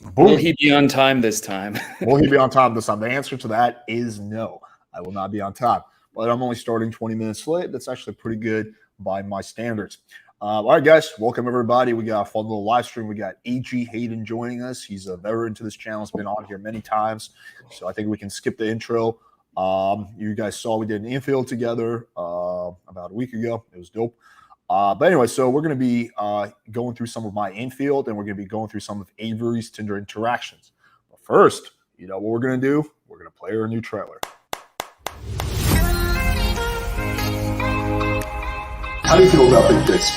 Will Boom. he be on time this time? Will he be on time this time? The answer to that is no. I will not be on time. But I'm only starting 20 minutes late. That's actually pretty good by my standards. All right, guys. Welcome, everybody. We got a fun little live stream. We got AG Hayden joining us. He's a veteran to this channel. He's been on here many times. So I think we can skip the intro. You guys saw we did an Infield together about a week ago. It was dope. But anyway, so we're going to be going through some of my Infield, and we're going to be going through some of Avery's Tinder Interactions. But first, you know what we're going to do? We're going to play our new trailer. How do you feel about big dicks?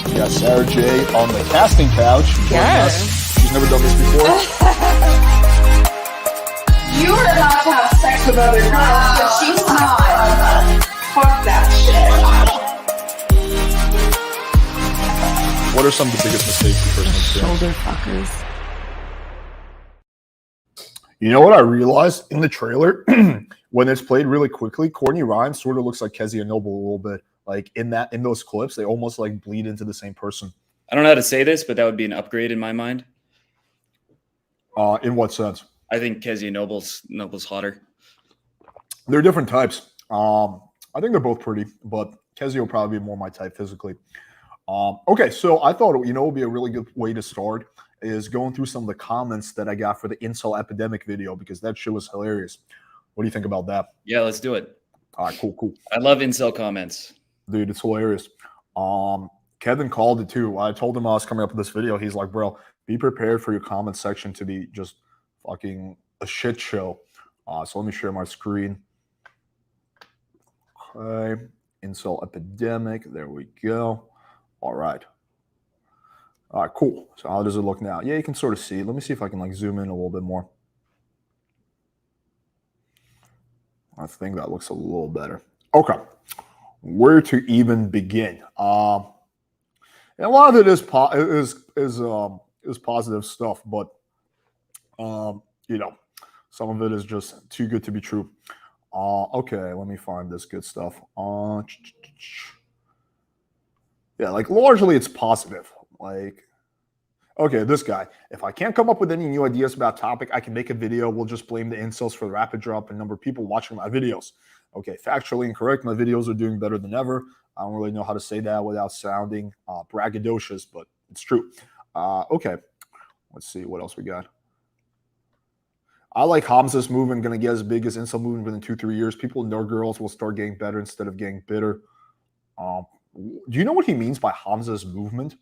We got Sarah J on the casting couch. Yes. She's never done this before. You are allowed to have sex with other girls, but she's not. Fuck that shit. What are some of the biggest mistakes you personally experienced? Shoulder fuckers. You know what I realized in the trailer? When it's played really quickly, Courtney Ryan sort of looks like Kezia Noble a little bit. Like in those clips, they almost like bleed into the same person. I don't know how to say this, but that would be an upgrade in my mind. In what sense? I think Kezia Noble's hotter. They're different types. I think they're both pretty, but Kezia will probably be more my type physically. Okay, so I thought, you know, would be a really good way to start is going through some of the comments that I got for the Incel Epidemic video, because that shit was hilarious. What do you think about that? Yeah, let's do it. All right, cool. I love incel comments. Dude, it's hilarious. Kevin called it too. I told him I was coming up with this video. He's like, bro, be prepared for your comment section to be just fucking a shit show. So let me share my screen. Okay, Incel Epidemic. There we go. All right, cool. So how does it look now? Yeah, you can sort of see. Let me see if I can like zoom in a little bit more. I think that looks a little better. Okay, where to even begin? And a lot of it is positive stuff, but you know, some of it is just too good to be true. Okay, let me find this good stuff. Yeah, like largely it's positive. Like, okay, this guy. If I can't come up with any new ideas about topic, I can make a video. We'll just blame the incels for the rapid drop in number of people watching my videos. Okay, factually incorrect. My videos are doing better than ever. I don't really know how to say that without sounding braggadocious, but it's true. Okay, let's see what else we got. I like Hamza's movement, going to get as big as incel movement within 2-3 years. People and their girls will start getting better instead of getting bitter. Do you know what he means by Hamza's movement?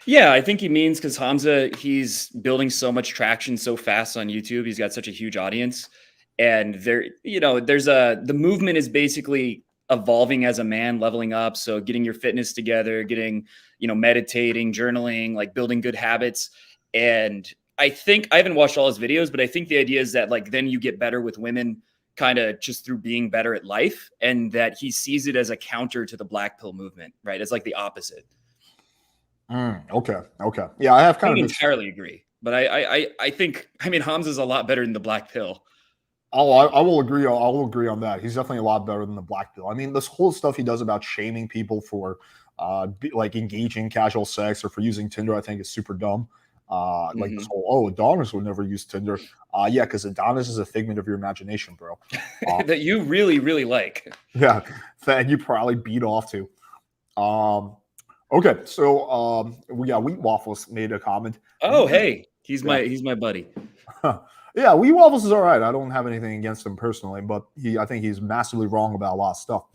Yeah, I think he means because Hamza, he's building so much traction so fast on YouTube. He's got such a huge audience. And there, you know, the movement is basically evolving as a man, leveling up. So getting your fitness together, getting, you know, meditating, journaling, like building good habits. And I think I haven't watched all his videos, but I think the idea is that like then you get better with women kind of just through being better at life, and that he sees it as a counter to the black pill movement, right? It's like the opposite. Okay. Yeah, I have kind of entirely agree, but I think, I mean, Hamza's a lot better than the black pill. I will agree. I'll agree on that. He's definitely a lot better than the black pill. I mean, this whole stuff he does about shaming people for like engaging casual sex or for using Tinder, I think is super dumb. Like this whole, Adonis would never use Tinder. Yeah, because Adonis is a figment of your imagination, bro. That you really, really like. Yeah, that you probably beat off to. Okay, so we got Wheat Waffles made a comment. Oh, hey, he's my buddy. Yeah, Wheat Waffles is all right. I don't have anything against him personally, but I think he's massively wrong about a lot of stuff.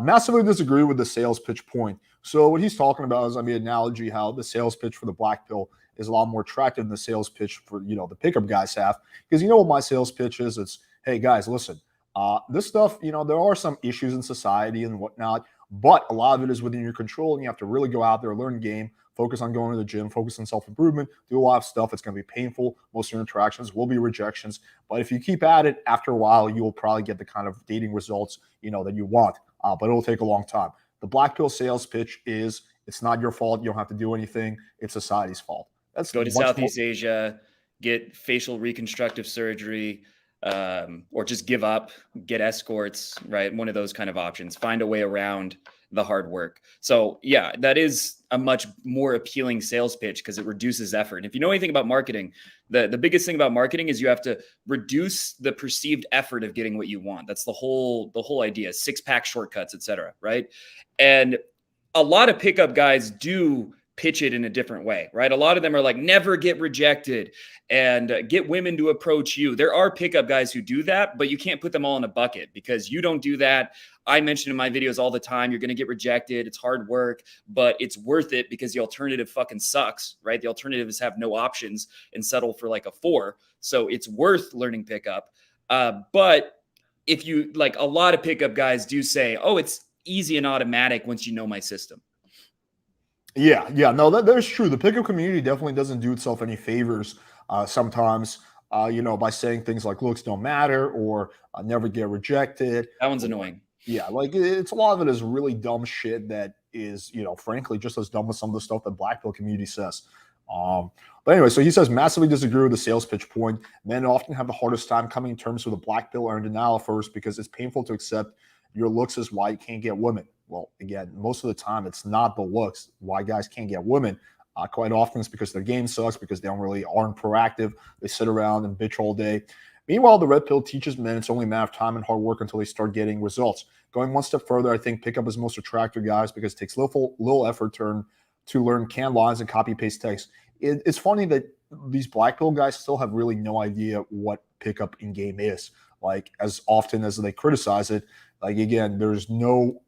Massively disagree with the sales pitch point. So what he's talking about is, I mean, analogy how the sales pitch for the black pill is a lot more attractive than the sales pitch for, you know, the pickup guys have. Because you know what my sales pitch is? It's, hey guys, listen, this stuff, you know, there are some issues in society and whatnot, but a lot of it is within your control, and you have to really go out there, learn the game, focus on going to the gym, focus on self-improvement, do a lot of stuff. It's going to be painful. Most of your interactions will be rejections, but if you keep at it, after a while, you will probably get the kind of dating results, you know, that you want, but it'll take a long time. The black pill sales pitch is, it's not your fault. You don't have to do anything. It's society's fault. Let's go to Southeast Asia, get facial reconstructive surgery, or just give up, get escorts, right? One of those kind of options. Find a way around the hard work. So yeah, that is a much more appealing sales pitch because it reduces effort. And if you know anything about marketing, the biggest thing about marketing is you have to reduce the perceived effort of getting what you want. That's the whole idea, 6-pack shortcuts, etc. Right. And a lot of pickup guys do pitch it in a different way, right? A lot of them are like, never get rejected and get women to approach you. There are pickup guys who do that, but you can't put them all in a bucket because you don't do that. I mention in my videos all the time, you're going to get rejected. It's hard work, but it's worth it because the alternative fucking sucks, right? The alternative is have no options and settle for like a 4. So it's worth learning pickup. But if you like, a lot of pickup guys do say, oh, it's easy and automatic once you know my system. Yeah, no, that's true. The pickup community definitely doesn't do itself any favors sometimes, by saying things like looks don't matter or never get rejected. That one's annoying. Yeah, like it's a lot of it is really dumb shit that is, frankly, just as dumb as some of the stuff that Black Pill community says. But anyway, so he says massively disagree with the sales pitch point. Men often have the hardest time coming to terms with a Black Pill or in denial first because it's painful to accept your looks is why you can't get women. Well, again, most of the time, it's not the looks why guys can't get women. Quite often, it's because their game sucks, because they aren't proactive. They sit around and bitch all day. Meanwhile, the red pill teaches men it's only a matter of time and hard work until they start getting results. Going one step further, I think pickup is most attractive guys because it takes little effort to learn canned lines and copy paste text. It's funny that these Black Pill guys still have really no idea what pickup in game is. Like, as often as they criticize it, like, again, there's no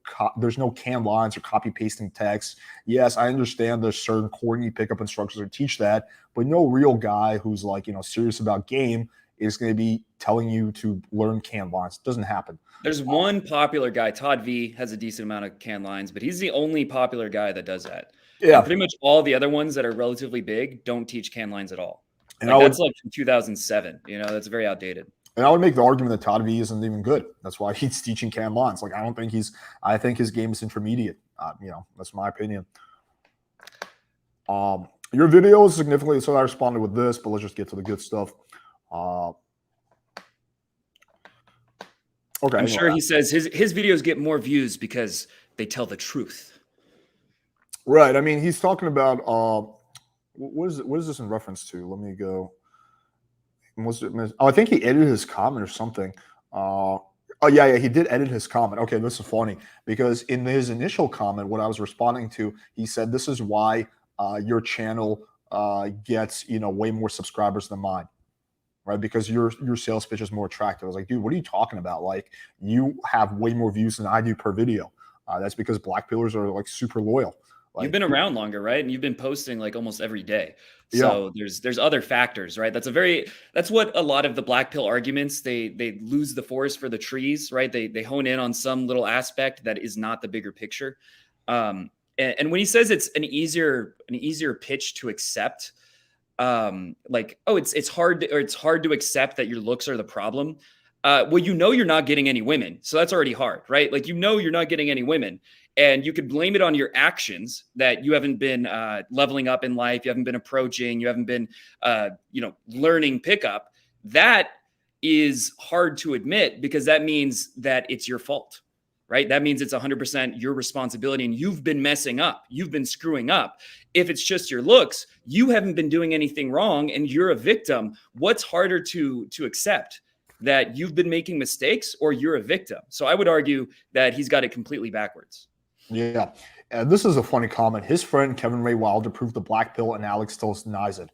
canned lines or copy pasting text. Yes, I understand there's certain corny pickup instructors that teach that, but no real guy who's like, serious about game is going to be telling you to learn canned lines. It doesn't happen. There's one popular guy, Todd V, has a decent amount of canned lines, but he's the only popular guy that does that. Yeah. And pretty much all the other ones that are relatively big don't teach canned lines at all. And that's like from 2007. That's very outdated. And I would make the argument that Todd V isn't even good. That's why he's teaching canned lines. Like, I think his game is intermediate. That's my opinion. Your video is significantly, so I responded with this, but let's just get to the good stuff. Okay. I'm sure he says his videos get more views because they tell the truth. Right. I mean, he's talking about, what is this in reference to? Let me go. I think he edited his comment or something. Yeah, he did edit his comment. Okay, this is funny because in his initial comment, what I was responding to, he said, this is why your channel gets, way more subscribers than mine, right? Because your sales pitch is more attractive. I was like, dude, what are you talking about? Like, you have way more views than I do per video. That's because Black Pillars are like super loyal. Like, you've been around longer, right? And you've been posting like almost every day. So yeah, there's other factors, right? That's what a lot of the Black Pill arguments, they lose the forest for the trees, right? They hone in on some little aspect that is not the bigger picture. And when he says it's an easier pitch to accept, like, oh, it's hard to accept that your looks are the problem. Well, you're not getting any women. So that's already hard, right? Like, you're not getting any women. And you could blame it on your actions that you haven't been leveling up in life. You haven't been approaching. You haven't been, learning pickup. That is hard to admit because that means that it's your fault, right? That means it's 100% your responsibility and you've been messing up. You've been screwing up. If it's just your looks, you haven't been doing anything wrong and you're a victim. What's harder to accept? That you've been making mistakes or you're a victim? So I would argue that he's got it completely backwards. Yeah. This is a funny comment. His friend Kevin Ray Wilder proved the Black Pill and Alex still denies it.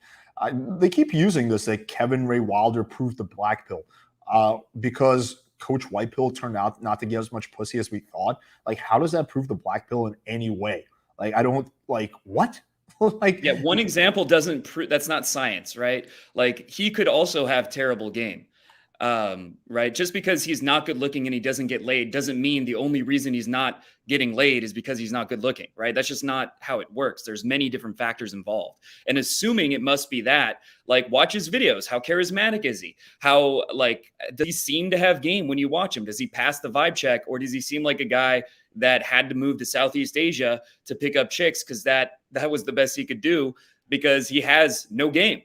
They keep using this, that Kevin Ray Wilder proved the Black Pill because Coach White Pill turned out not to get as much pussy as we thought. Like, how does that prove the Black Pill in any way? Like, I don't, like, what? Like, yeah, one example doesn't prove, that's not science, right? Like, he could also have terrible game. Right? Just because he's not good looking and he doesn't get laid doesn't mean the only reason he's not getting laid is because he's not good looking, right? That's just not how it works. There's many different factors involved. And assuming it must be that, like, watch his videos. How charismatic is he? How, like, does he seem to have game when you watch him? Does he pass the vibe check, or does he seem like a guy that had to move to Southeast Asia to pick up chicks because that was the best he could do because he has no game?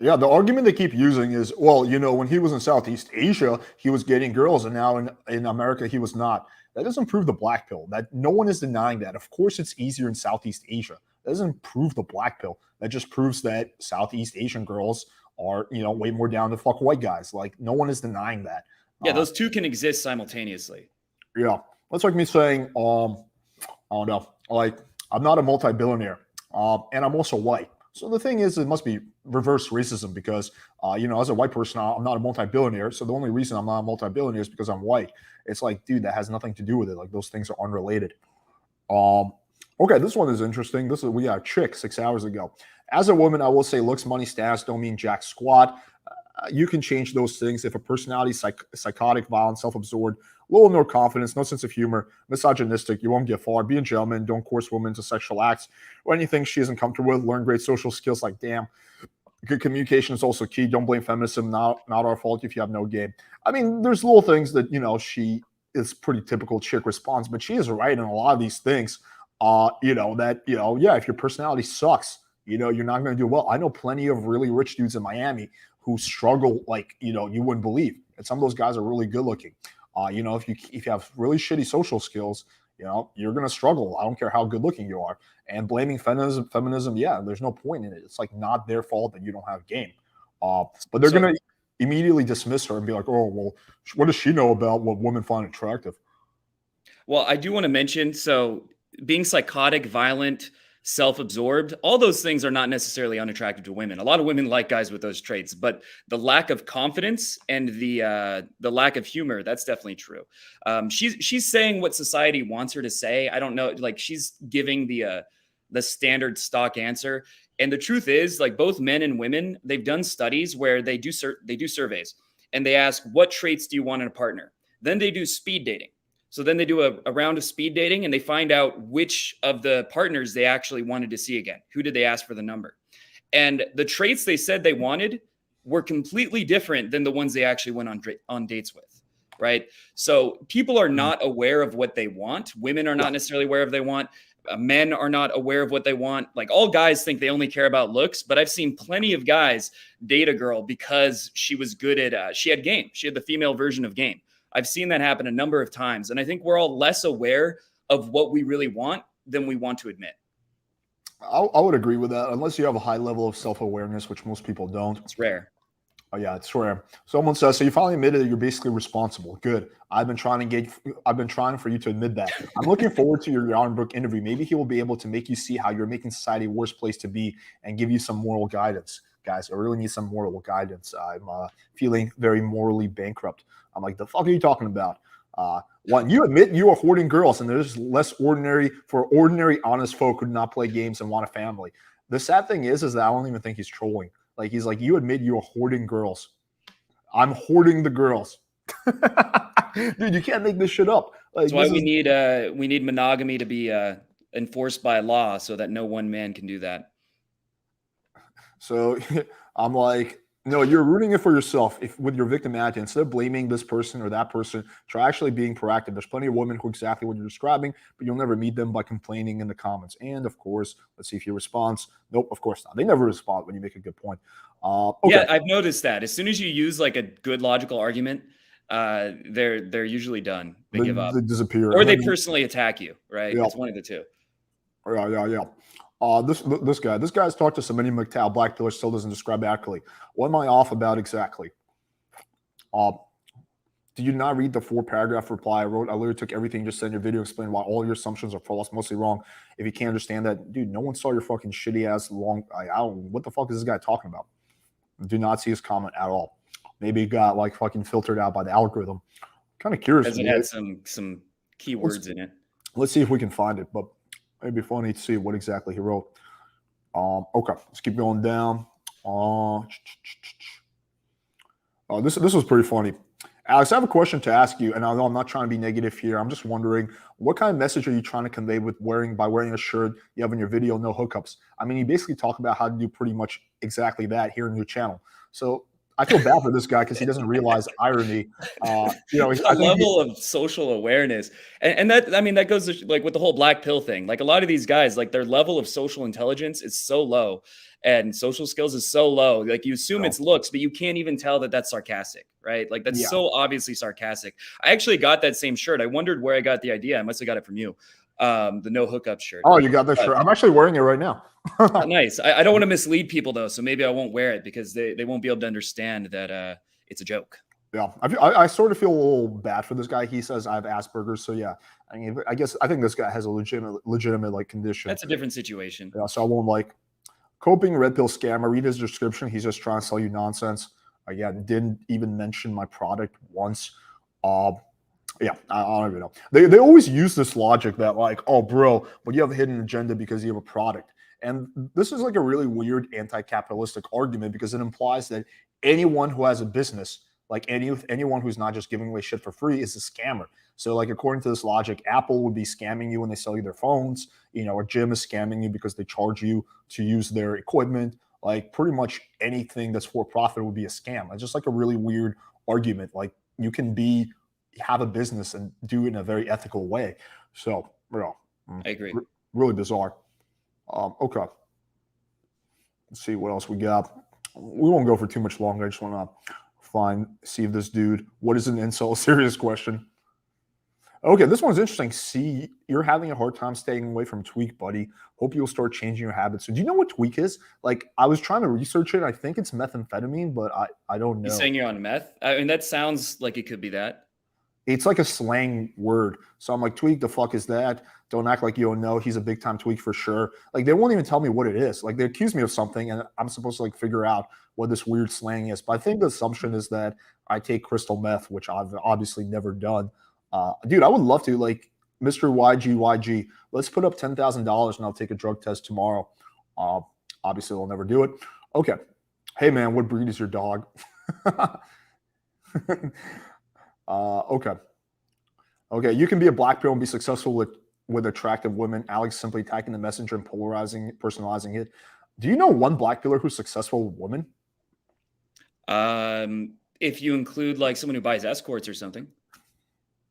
Yeah, the argument they keep using is, well, when he was in Southeast Asia, he was getting girls, and now in America, he was not. That doesn't prove the black pill. That no one is denying that. Of course, it's easier in Southeast Asia. That doesn't prove the black pill. That just proves that Southeast Asian girls are, way more down to fuck white guys. Like, no one is denying that. Yeah, those two can exist simultaneously. Yeah. That's like me saying, I don't know, like, I'm not a multi-billionaire, and I'm also white. So the thing is, it must be reverse racism because, as a white person, I'm not a multi-billionaire. So the only reason I'm not a multi-billionaire is because I'm white. It's like, dude, that has nothing to do with it. Like, those things are unrelated. Okay, this one is interesting. We got a chick 6 hours ago. As a woman, I will say looks, money, status don't mean jack squat. You can change those things. If a personality is psychotic, violent, self-absorbed, low or no confidence, no sense of humor, misogynistic, you won't get far. Be a gentleman. Don't coerce women into sexual acts or anything she isn't comfortable with. Learn great social skills like damn. Good communication is also key. Don't blame feminism. Not our fault if you have no game. I mean, there's little things that, she is pretty typical chick response, but she is right in a lot of these things. If your personality sucks, you're not going to do well. I know plenty of really rich dudes in Miami who struggle like, you wouldn't believe. And some of those guys are really good looking. If you have really shitty social skills, you're going to struggle. I don't care how good looking you are. And blaming feminism, yeah, there's no point in it. It's like not their fault that you don't have game. But they're going to immediately dismiss her and be like, oh, well, what does she know about what women find attractive? Well, I do want to mention, so being psychotic, violent, self-absorbed, all those things are not necessarily unattractive to women. A lot of women like guys with those traits, but the lack of confidence and the lack of humor, that's definitely true. She's saying what society wants her to say. I don't know, like she's giving the standard stock answer. And the truth is, like both men and women, they've done studies where they do surveys and they ask, what traits do you want in a partner? Then they do speed dating. So then they do a round of speed dating and they find out which of the partners they actually wanted to see again. Who did they ask for the number? And the traits they said they wanted were completely different than the ones they actually went on dates with, right? So people are not aware of what they want. Women are not necessarily aware of what they want. Men are not aware of what they want. Like all guys think they only care about looks, but I've seen plenty of guys date a girl because she was good at, she had game. She had the female version of game. I've seen that happen a number of times. And I think we're all less aware of what we really want than we want to admit. I would agree with that, unless you have a high level of self-awareness, which most people don't. It's rare. Oh yeah, it's rare. Someone says, so you finally admitted that you're basically responsible. Good. I've been trying for you to admit that. I'm looking forward to your Yarnbrook interview. Maybe he will be able to make you see how you're making society a worse place to be and give you some moral guidance. Guys, I really need some moral guidance. I'm feeling very morally bankrupt. I'm like, the fuck are you talking about? One, you admit you are hoarding girls, and there's less ordinary for ordinary, honest folk who do not play games and want a family. The sad thing is that I don't even think he's trolling. Like, he's like, you admit you are hoarding girls. I'm hoarding the girls. Dude, you can't make this shit up. Like, that's why we need monogamy to be enforced by law so that no one man can do that. So I'm like, no, you're rooting it for yourself. If with your victimology, instead of blaming this person or that person, try actually being proactive. There's plenty of women who exactly what you're describing, but you'll never meet them by complaining in the comments. And of course, let's see if he responds. Nope, of course not. They never respond when you make a good point. Okay. Yeah, I've noticed that. As soon as you use like a good logical argument, they're usually done. They give up. They disappear. Or they personally attack you, right? Yeah. It's one of the two. Yeah. This guy's talked to so many McTow black pillars, still doesn't describe accurately. What am I off about exactly? Did you not read the 4-paragraph reply I wrote? I literally took everything you just said in your video, explained why all your assumptions are false, mostly wrong. If you can't understand that, dude, no one saw your fucking shitty ass long. What the fuck is this guy talking about? Do not see his comment at all. Maybe it got like fucking filtered out by the algorithm. Kind of curious. Because it had some keywords in it. Let's see if we can find it, but it'd be funny to see what exactly he wrote. Okay, let's keep going down. This was pretty funny. Alex, I have a question to ask you, and I know I'm not trying to be negative here. I'm just wondering, what kind of message are you trying to convey by wearing a shirt you have in your video, no hookups? I mean, you basically talk about how to do pretty much exactly that here in your channel. So I feel bad for this guy because he doesn't realize irony. You know, A level of social awareness, and that, I mean, that goes to, like, with the whole black pill thing. Like, a lot of these guys, like, their level of social intelligence is so low, and social skills is so low. Like, you assume it's looks, but you can't even tell that that's sarcastic, right? Like, that's so obviously sarcastic. I actually got that same shirt. I wondered where I got the idea. I must have got it from you. The no hookup shirt. Oh, you got that shirt? I'm actually wearing it right now. Nice. I don't want to mislead people though, so maybe I won't wear it because they won't be able to understand that it's a joke. Yeah, I sort of feel a little bad for this guy. He says I have Asperger's, so yeah. I mean, I think this guy has a legitimate like condition. That's a different situation. Yeah, so I won't like coping red pill scammer. Read his description. He's just trying to sell you nonsense. Again, didn't even mention my product once. Yeah, I don't even know. They always use this logic that like, oh, bro, but you have a hidden agenda because you have a product. And this is like a really weird anti-capitalistic argument because it implies that anyone who has a business, like anyone who's not just giving away shit for free, is a scammer. So like according to this logic, Apple would be scamming you when they sell you their phones. You know, a gym is scamming you because they charge you to use their equipment. Like pretty much anything that's for profit would be a scam. It's just like a really weird argument. Like you can have a business and do it in a very ethical way. So, I agree. Really bizarre. Okay. Let's see what else we got. We won't go for too much longer. I just want to see if this dude, what is an insult? Serious question. Okay, this one's interesting. See, you're having a hard time staying away from tweak, buddy. Hope you'll start changing your habits. So do you know what tweak is? Like, I was trying to research it. I think it's methamphetamine, but I don't know. You're saying you're on meth? I mean, that sounds like it could be that. It's like a slang word. So I'm like, tweak, the fuck is that? Don't act like you don't know. He's a big time tweak for sure. Like they won't even tell me what it is. Like they accuse me of something and I'm supposed to like figure out what this weird slang is. But I think the assumption is that I take crystal meth, which I've obviously never done. Dude, I would love to, like, Mr. YG, let's put up $10,000 and I'll take a drug test tomorrow. Obviously I'll never do it. Okay. Hey man, what breed is your dog? Okay, you can be a black pill and be successful with attractive women. Alex simply attacking the messenger and personalizing it. Do you know one black pillar who's successful with women? If you include like someone who buys escorts or something.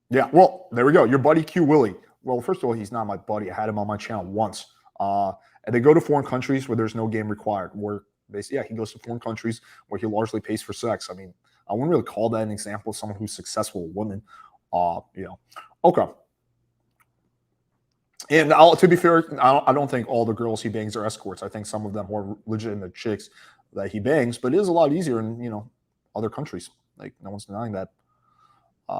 Yeah, well, there we go. Your buddy Q Willie. Well, first of all, he's not my buddy. I had him on my channel once. And they go to foreign countries where there's no game required. Where basically, he goes to foreign countries where he largely pays for sex. I mean, I wouldn't really call that an example of someone who's successful with women. Okay. And to be fair, I don't think all the girls he bangs are escorts. I think some of them are legitimate chicks that he bangs, but it is a lot easier in, other countries. Like, no one's denying that.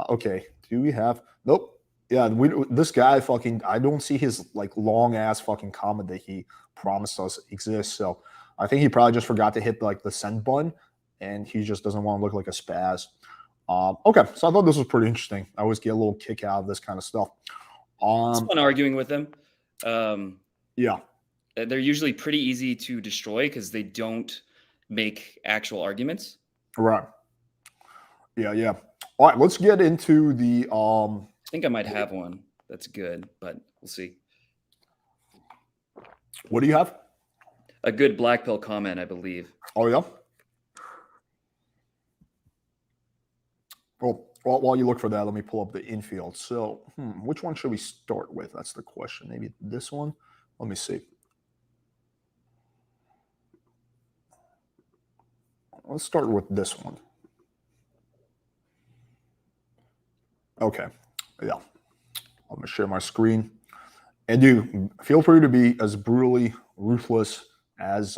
Okay. Do we have, nope. Yeah. This guy I don't see his like long ass fucking comment that he promised us exists. So I think he probably just forgot to hit like the send button and he just doesn't want to look like a spaz. Okay. So I thought this was pretty interesting. I always get a little kick out of this kind of stuff. It's fun arguing with them. Yeah. They're usually pretty easy to destroy because they don't make actual arguments. Right. Yeah. All right, let's get into the I think I might have one that's good, but we'll see. What do you have? A good black pill comment, I believe. Oh, yeah? Well, while you look for that, let me pull up the infield. So, which one should we start with? That's the question. Maybe this one? Let me see. Let's start with this one. Okay. Yeah. I'm going to share my screen. And you feel free to be as brutally ruthless as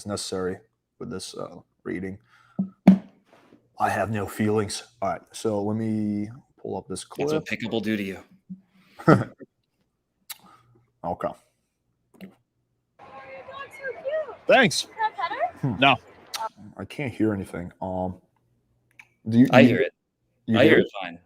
necessary with this reading. I have no feelings. All right. So let me pull up this clip. That's what pickup will do to you. Okay. Thanks. No. I can't hear anything. I hear it. I hear it fine.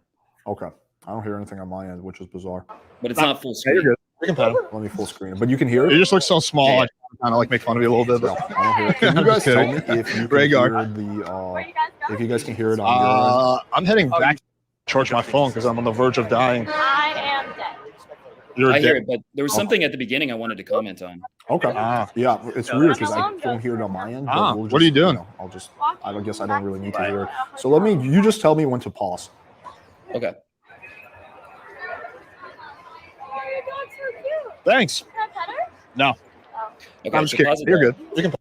Okay. I don't hear anything on my end, which is bizarre. But it's not full screen. You're good. Let me full screen it. But you can hear it? You just look so small. Yeah. I kind of like make fun of you a little bit. No, I don't hear it. Can you guys tell me if you can hear if you guys can hear it on your end? I'm heading back to charge my phone because I'm on the verge of dying. I am dead. You're I hear dead. it, but there was something at the beginning I wanted to comment on. Okay. Yeah, it's weird because I don't hear it on my end. But we'll What are you just, doing? know, I guess I don't really need to hear it. So you just tell me when to pause. Okay. Oh, your dog's so cute. Thanks. Can I pet her? No, Okay. I'm just so kidding. pause it You're there. good. You can.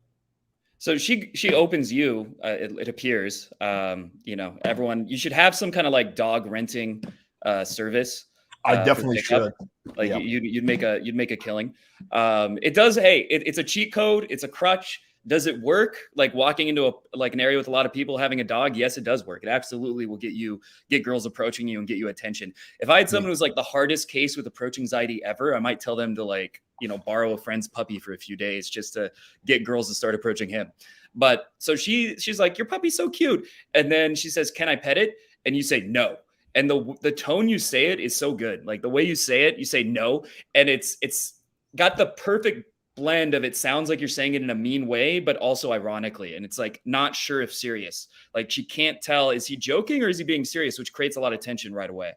So she opens you. It appears. Everyone. You should have some kind of like dog renting service. I for definitely pickup. should. Like Yeah. you'd make a killing. It does. Hey, it's a cheat code. It's a crutch. Does it work? Like walking into an area with a lot of people having a dog? Yes, it does work. It absolutely will get girls approaching you and get you attention. If I had someone who's like the hardest case with approach anxiety ever, I might tell them to borrow a friend's puppy for a few days just to get girls to start approaching him. But so she's like, your puppy's so cute. And then she says, can I pet it? And you say no. And the tone you say it is so good. Like the way you say it, you say no. And it's got the perfect blend of it sounds like you're saying it in a mean way, but also ironically. And it's like not sure if serious. Like she can't tell, is he joking or is he being serious, which creates a lot of tension right away.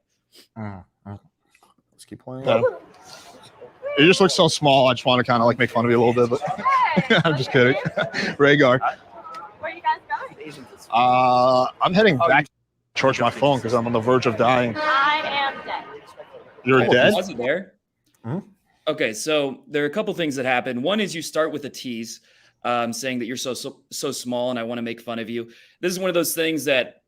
Let's keep playing. You just look so small. I just want to kind of like make fun of you a little bit, but I'm just kidding. Rhaegar. Where are you guys going? I'm heading back to charge my phone because I'm on the verge of dying. I am dead. You're dead? Was it there? Mhm. Okay, so there are a couple things that happen. One is you start with a tease, saying that you're so small and I want to make fun of you. This is one of those things that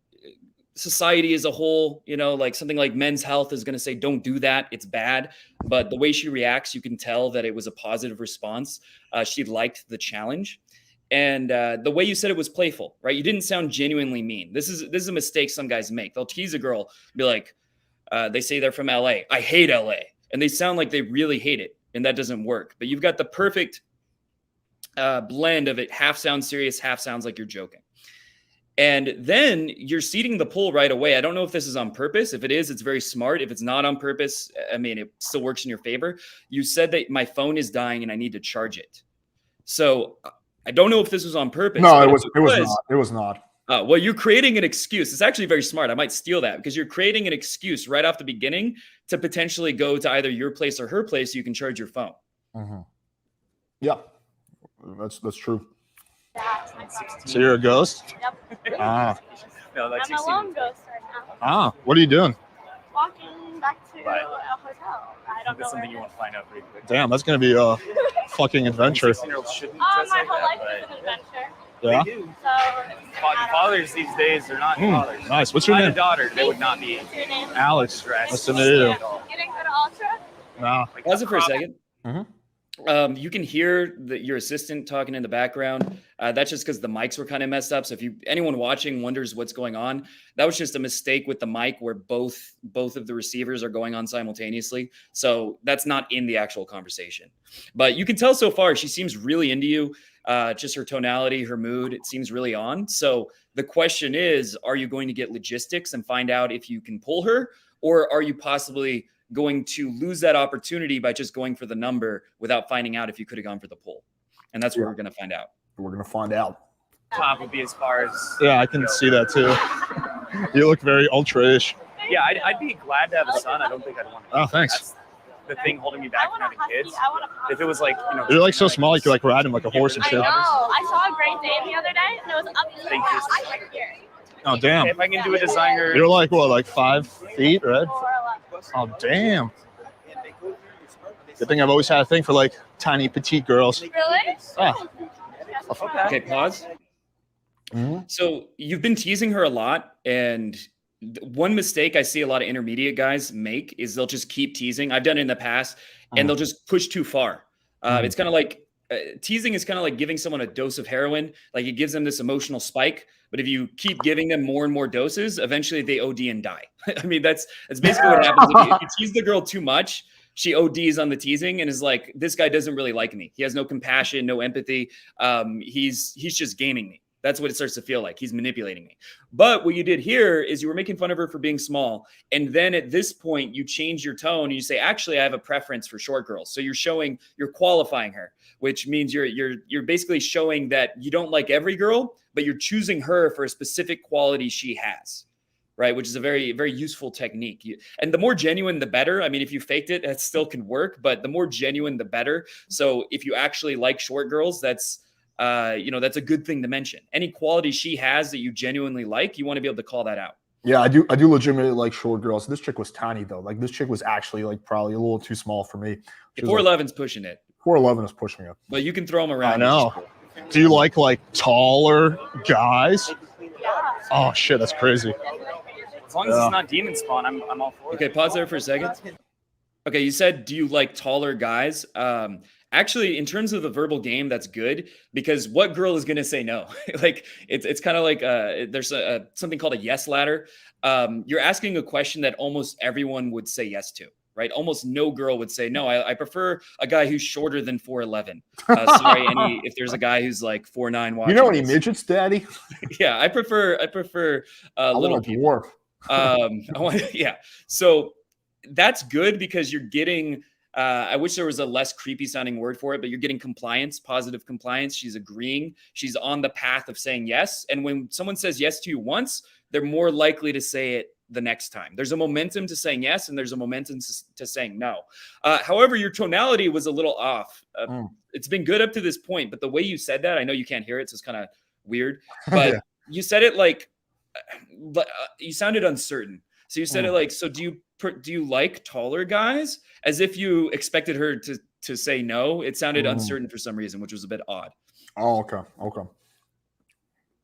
society as a whole, like something like Men's Health is going to say, don't do that. It's bad. But the way she reacts, you can tell that it was a positive response. She liked the challenge. And the way you said it was playful, right? You didn't sound genuinely mean. This is a mistake some guys make. They'll tease a girl, be like, they say they're from LA. I hate LA. And they sound like they really hate it. And that doesn't work. But you've got the perfect blend of it. Half sounds serious, half sounds like you're joking. And then you're seeding the pull right away. I don't know if this is on purpose. If it is, it's very smart. If it's not on purpose, I mean, it still works in your favor. You said that my phone is dying and I need to charge it. So I don't know if this was on purpose. No, it was not. It was not. Well, you're creating an excuse. It's actually very smart. I might steal that because you're creating an excuse right off the beginning to potentially go to either your place or her place so you can charge your phone. Mm-hmm. Yeah, that's true. So you're a ghost? Yep. Ah. I'm a lone ghost right now. What are you doing? Walking back to a hotel. I don't know something you want to find out pretty quick. Damn, that's gonna be a fucking adventure. 16-year-olds shouldn't my dress like whole that, life is an adventure. Yeah. They do. So Fathers these days, they're not fathers. Nice. What's If your I had name? a daughter, they would not be What's your name? Alex. dressed. Nice to meet you. You didn't go to Ultra? No. Pause it for a second. Mhm. You can hear your assistant talking in the background. That's just because the mics were kind of messed up. So if anyone watching wonders what's going on, that was just a mistake with the mic where both of the receivers are going on simultaneously. So that's not in the actual conversation. But you can tell so far she seems really into you. Just her tonality, her mood, it seems really on. So the question is, are you going to get logistics and find out if you can pull her, or are you possibly going to lose that opportunity by just going for the number without finding out if you could have gone for the pull? And that's what we're going to find out. We're gonna find out. top would be as far as. Yeah, I can see that too. You look very ultra-ish. Yeah, I'd be glad to have a son. I don't think I'd want to. Oh, thanks. That's the thing holding me back I from want a having husky. kids. I want a puppy. If it was like, You're like so small, you could like ride him like a horse and I shit. know. I saw a Great Dane the other day, and it was up here. Thank you. Right here. Oh, damn. If I can do a designer. You're like, what, like 5 feet, right? 4'11". Oh, damn. Good thing I've always had a thing for like tiny, petite girls. Really? Ah. Okay, pause. Mhm. So you've been teasing her a lot, and one mistake I see a lot of intermediate guys make is they'll just keep teasing. I've done it in the past, and they'll just push too far. It's kind of like teasing is kind of like giving someone a dose of heroin. Like it gives them this emotional spike, but if you keep giving them more and more doses, eventually they OD and die. I mean, that's basically what happens. If you tease the girl too much, she ODs on the teasing and is like, this guy doesn't really like me. He has no compassion, no empathy. He's just gaming me. That's what it starts to feel like. He's manipulating me. But what you did here is you were making fun of her for being small. And then at this point, you change your tone and you say, actually, I have a preference for short girls. So you're qualifying her, which means you're basically showing that you don't like every girl, but you're choosing her for a specific quality she has. right? Which is a very, very useful technique. And the more genuine, the better. I mean, if you faked it, that still can work, but the more genuine, the better. So if you actually like short girls, that's that's a good thing to mention. Any quality she has that you genuinely like, you want to be able to call that out. Yeah, I do legitimately like short girls. This chick was tiny though. Like this chick was actually like probably a little too small for me. 4'11's pushing it. 4'11 is pushing it. But you can throw them around. I know. Do you like taller guys? Oh shit, that's crazy. As long as it's not demon spawn, I'm all for it. Okay, pause there for a second. Okay, you said, do you like taller guys? Actually, in terms of the verbal game, that's good because what girl is going to say no? Like it's kind of like there's something called a yes ladder. You're asking a question that almost everyone would say yes to, right? Almost no girl would say no. I prefer a guy who's shorter than 4'11. Sorry, if there's a guy who's like 4'9", watching. You know any midgets, Daddy? Yeah, I prefer little dwarf. So that's good because you're getting. I wish there was a less creepy sounding word for it, but you're getting compliance, positive compliance. She's agreeing. She's on the path of saying yes. And when someone says yes to you once, they're more likely to say it the next time. There's a momentum to saying yes, and there's a momentum to saying no. However, your tonality was a little off. It's been good up to this point, but the way you said that, I know you can't hear it, so it's kind of weird. But Yeah. You said it like you sounded uncertain. So you said it like, so do you like taller guys? As if you expected her to say no. It sounded uncertain for some reason, which was a bit odd. Oh, okay.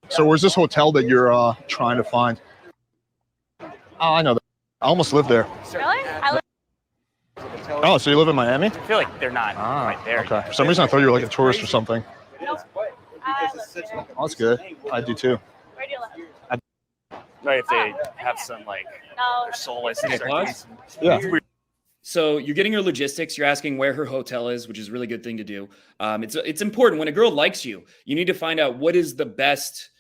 So where's this hotel that you're trying to find? Oh, I know that. I almost lived there. Really? Oh, so you live in Miami? I feel like they're not right there. Okay. For some reason, I thought you were like a tourist or something. Nope. Oh, that's good. I do too. Where do you live? Right, if they have some like No. their soulless. Okay, pause. Yeah. So you're getting her logistics. You're asking where her hotel is, which is a really good thing to do. It's important when a girl likes you. You need to find out what is the best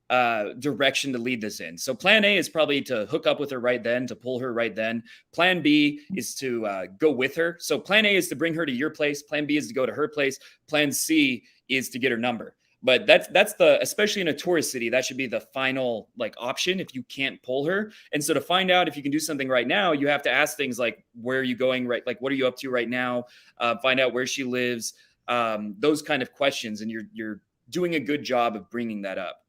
direction to lead this in. So plan A is probably to hook up with her right then, to pull her right then. Plan B is to go with her. So plan A is to bring her to your place. Plan B is to go to her place. Plan C is to get her number. But that's especially in a tourist city, that should be the final option if you can't pull her. And so to find out if you can do something right now, you have to ask things like, where are you going? Right. Like, what are you up to right now? Find out where she lives, those kind of questions. And you're doing a good job of bringing that up.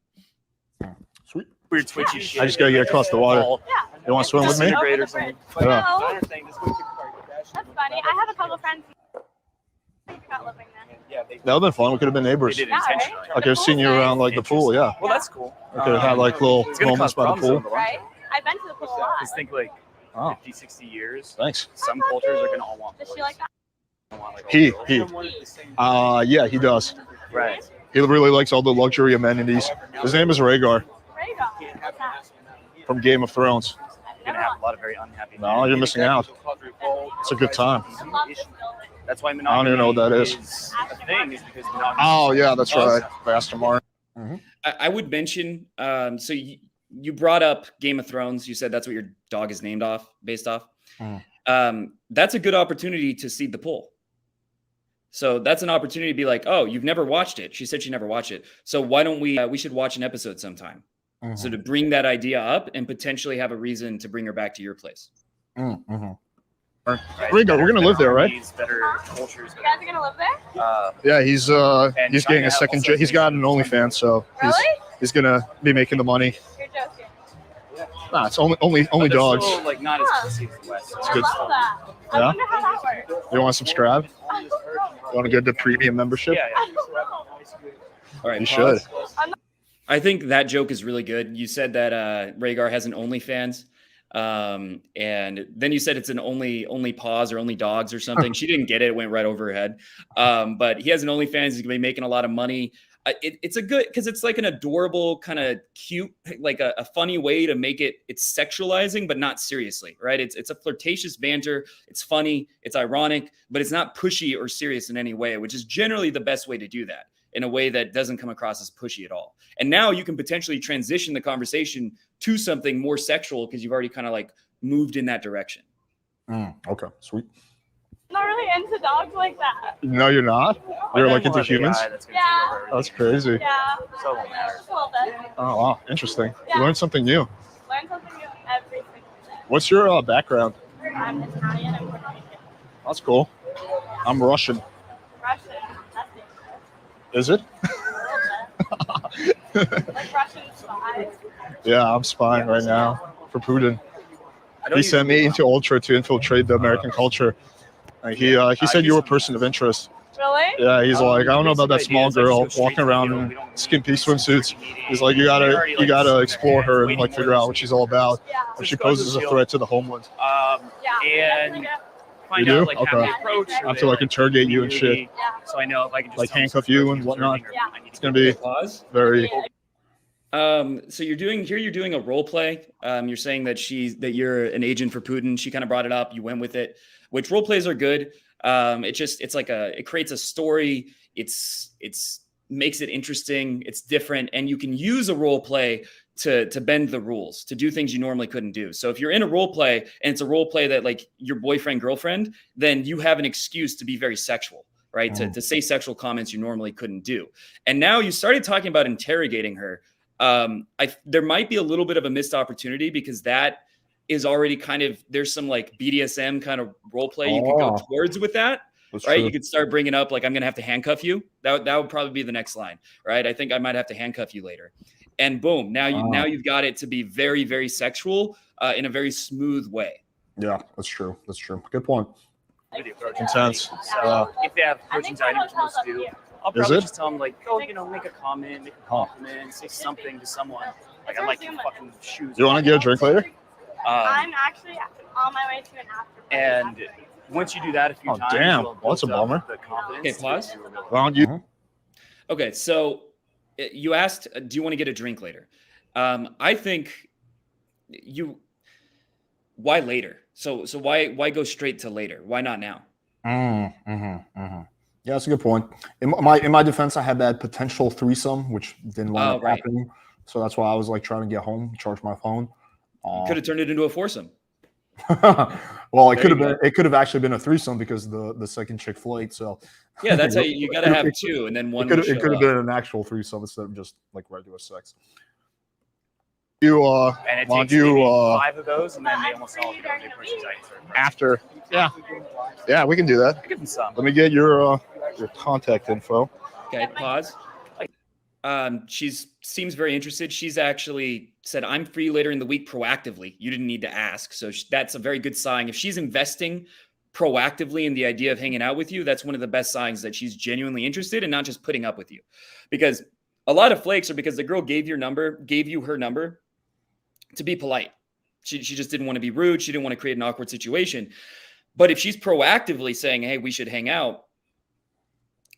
Sweet. Weird twitchy shit. I just gotta get across the water. Yeah. You want to swim with me? Disintegrate or something. Yeah. No. That's funny. I have a couple friends who got living there. Yeah, That would have been fun. We could have been they neighbors. did it Yeah, right? intentionally. I could have seen you around the pool. Yeah. Well, that's cool. I could have had little It's gonna moments cause by the problems pool. over the long Right? term. I've been to the pool a lot. Just think Oh, 50, 60 years. thanks. Some cultures are gonna all want. Does she like that? He. Yeah, he does. Right. He really likes all the luxury amenities. His name is Rhaegar Rhaegar. What's that? from Game of Thrones. You're gonna have a lot of very unhappy. No, you're missing out. It's a good time. I love this building. That's why I don't monogamy even know what that is. a thing is because monogamy. Oh, yeah, that's right. Master Martin. I would mention, so you brought up Game of Thrones. You said that's what your dog is named based off. That's a good opportunity to seed the poll. So that's an opportunity to be like, oh, you've never watched it. She said she never watched it. So why don't we should watch an episode sometime. So to bring that idea up and potentially have a reason to bring her back to your place. Right? Rhaegar, we're gonna live there, right? Better cultures. You guys are gonna live there? Yeah, he's getting a second. He's got an OnlyFans, so Really? he's gonna be making the money. You're joking. Nah, it's only But they're dogs. still, not as pussy as the West. It's I good. love that. I Yeah? wonder how that works. You want to subscribe? You want to get the premium membership? Yeah. All right, You pause. should. I think that joke is really good. You said that Rhaegar has an OnlyFans, and then you said it's an only paws or only dogs or something. She didn't get it; it went right over her head. But he has an OnlyFans. He's gonna be making a lot of money. It's a good because it's like an adorable kind of cute, like a funny way to make it. It's sexualizing, but not seriously, right? It's a flirtatious banter. It's funny. It's ironic, but it's not pushy or serious in any way, which is generally the best way to do that. In a way that doesn't come across as pushy at all. And now you can potentially transition the conversation to something more sexual because you've already kind of moved in that direction. Okay, sweet. I'm not really into dogs like that. No, you're not. You're into humans. Yeah. That's crazy. Yeah. So it won't matter. Just a little bit. Oh wow, interesting. Yeah. You learned something new. Learn something new. What's your background? I'm Italian and Puerto Rican. That's cool. I'm Russian. Russian. That's dangerous. Is it? A little bit. Like Russian spies. Yeah, I'm spying right now for Putin. I don't He sent me into Ultra to infiltrate the American culture. He said you were a person of interest. Really? Yeah, he's like, I don't know about that small girl walking around in skimpy swimsuits. He's like, you gotta explore her and like figure out what she's all about. Yeah. If she poses a threat to the homeland. Yeah. And Yeah. find You out do? like Okay. how to approach. I have to like interrogate you and shit. So I know if I can just Like tell them handcuff some you person and who's whatnot. observing her, Yeah. I need It's to gonna get be Pause. very. So you're doing a role play. You're saying that you're an agent for Putin. She kind of brought it up. You went with it, which role plays are good. It creates a story. It's makes it interesting. It's different, and you can use a role play to bend the rules, to do things you normally couldn't do. So if you're in a role play and it's a role play that like your boyfriend, girlfriend, then you have an excuse to be very sexual, right? To say sexual comments you normally couldn't do. And now you started talking about interrogating her. There might be a little bit of a missed opportunity because that is already kind of, there's some like BDSM kind of role play you could go towards with that. That's Right. true. You could start bringing up like, I'm going to have to handcuff you. That would probably be the next line. Right. I think I might have to handcuff you later. And boom, now you've got it to be very, very sexual in a very smooth way. Yeah, that's true. That's true. Good point. Intense. So if they have I approach think my anxiety, which hotel's most up do, here. I'll Is probably it? just tell them like, go, make a comment, make a compliment, say something to someone. Like I like your fucking shoes. You want to get a drink later? I'm actually on my way to an after party. And once you do that a few Oh, times, damn. it'll Well, that's a build up bummer. the confidence Okay, to pause. do a real- Why don't you? Okay. So you asked, do you want to get a drink later? I think why later? So why go straight to later? Why not now? Yeah, that's a good point. In my defense, I had that potential threesome, which didn't wind up right. happening. So that's why I was like trying to get home, charge my phone. Could have turned it into a foursome. Well, it There could you have been. It could have actually been a threesome because the second chick flaked. So Yeah, that's how you got to have two, and then one. It would could show have up. been an actual threesome instead of just like regular sex. You And it why takes don't you maybe 5 of those, and then they almost all go to approach anxiety. after? Yeah, we can do that. Give them some. Let me get your contact info. Okay, pause. She seems very interested. She's actually said, "I'm free later in the week proactively." You didn't need to ask, so that's a very good sign. If she's investing proactively in the idea of hanging out with you, that's one of the best signs that she's genuinely interested and not just putting up with you. Because a lot of flakes are because the girl gave you her number to be polite. She just didn't want to be rude. She didn't want to create an awkward situation. But if she's proactively saying, "Hey, we should hang out,"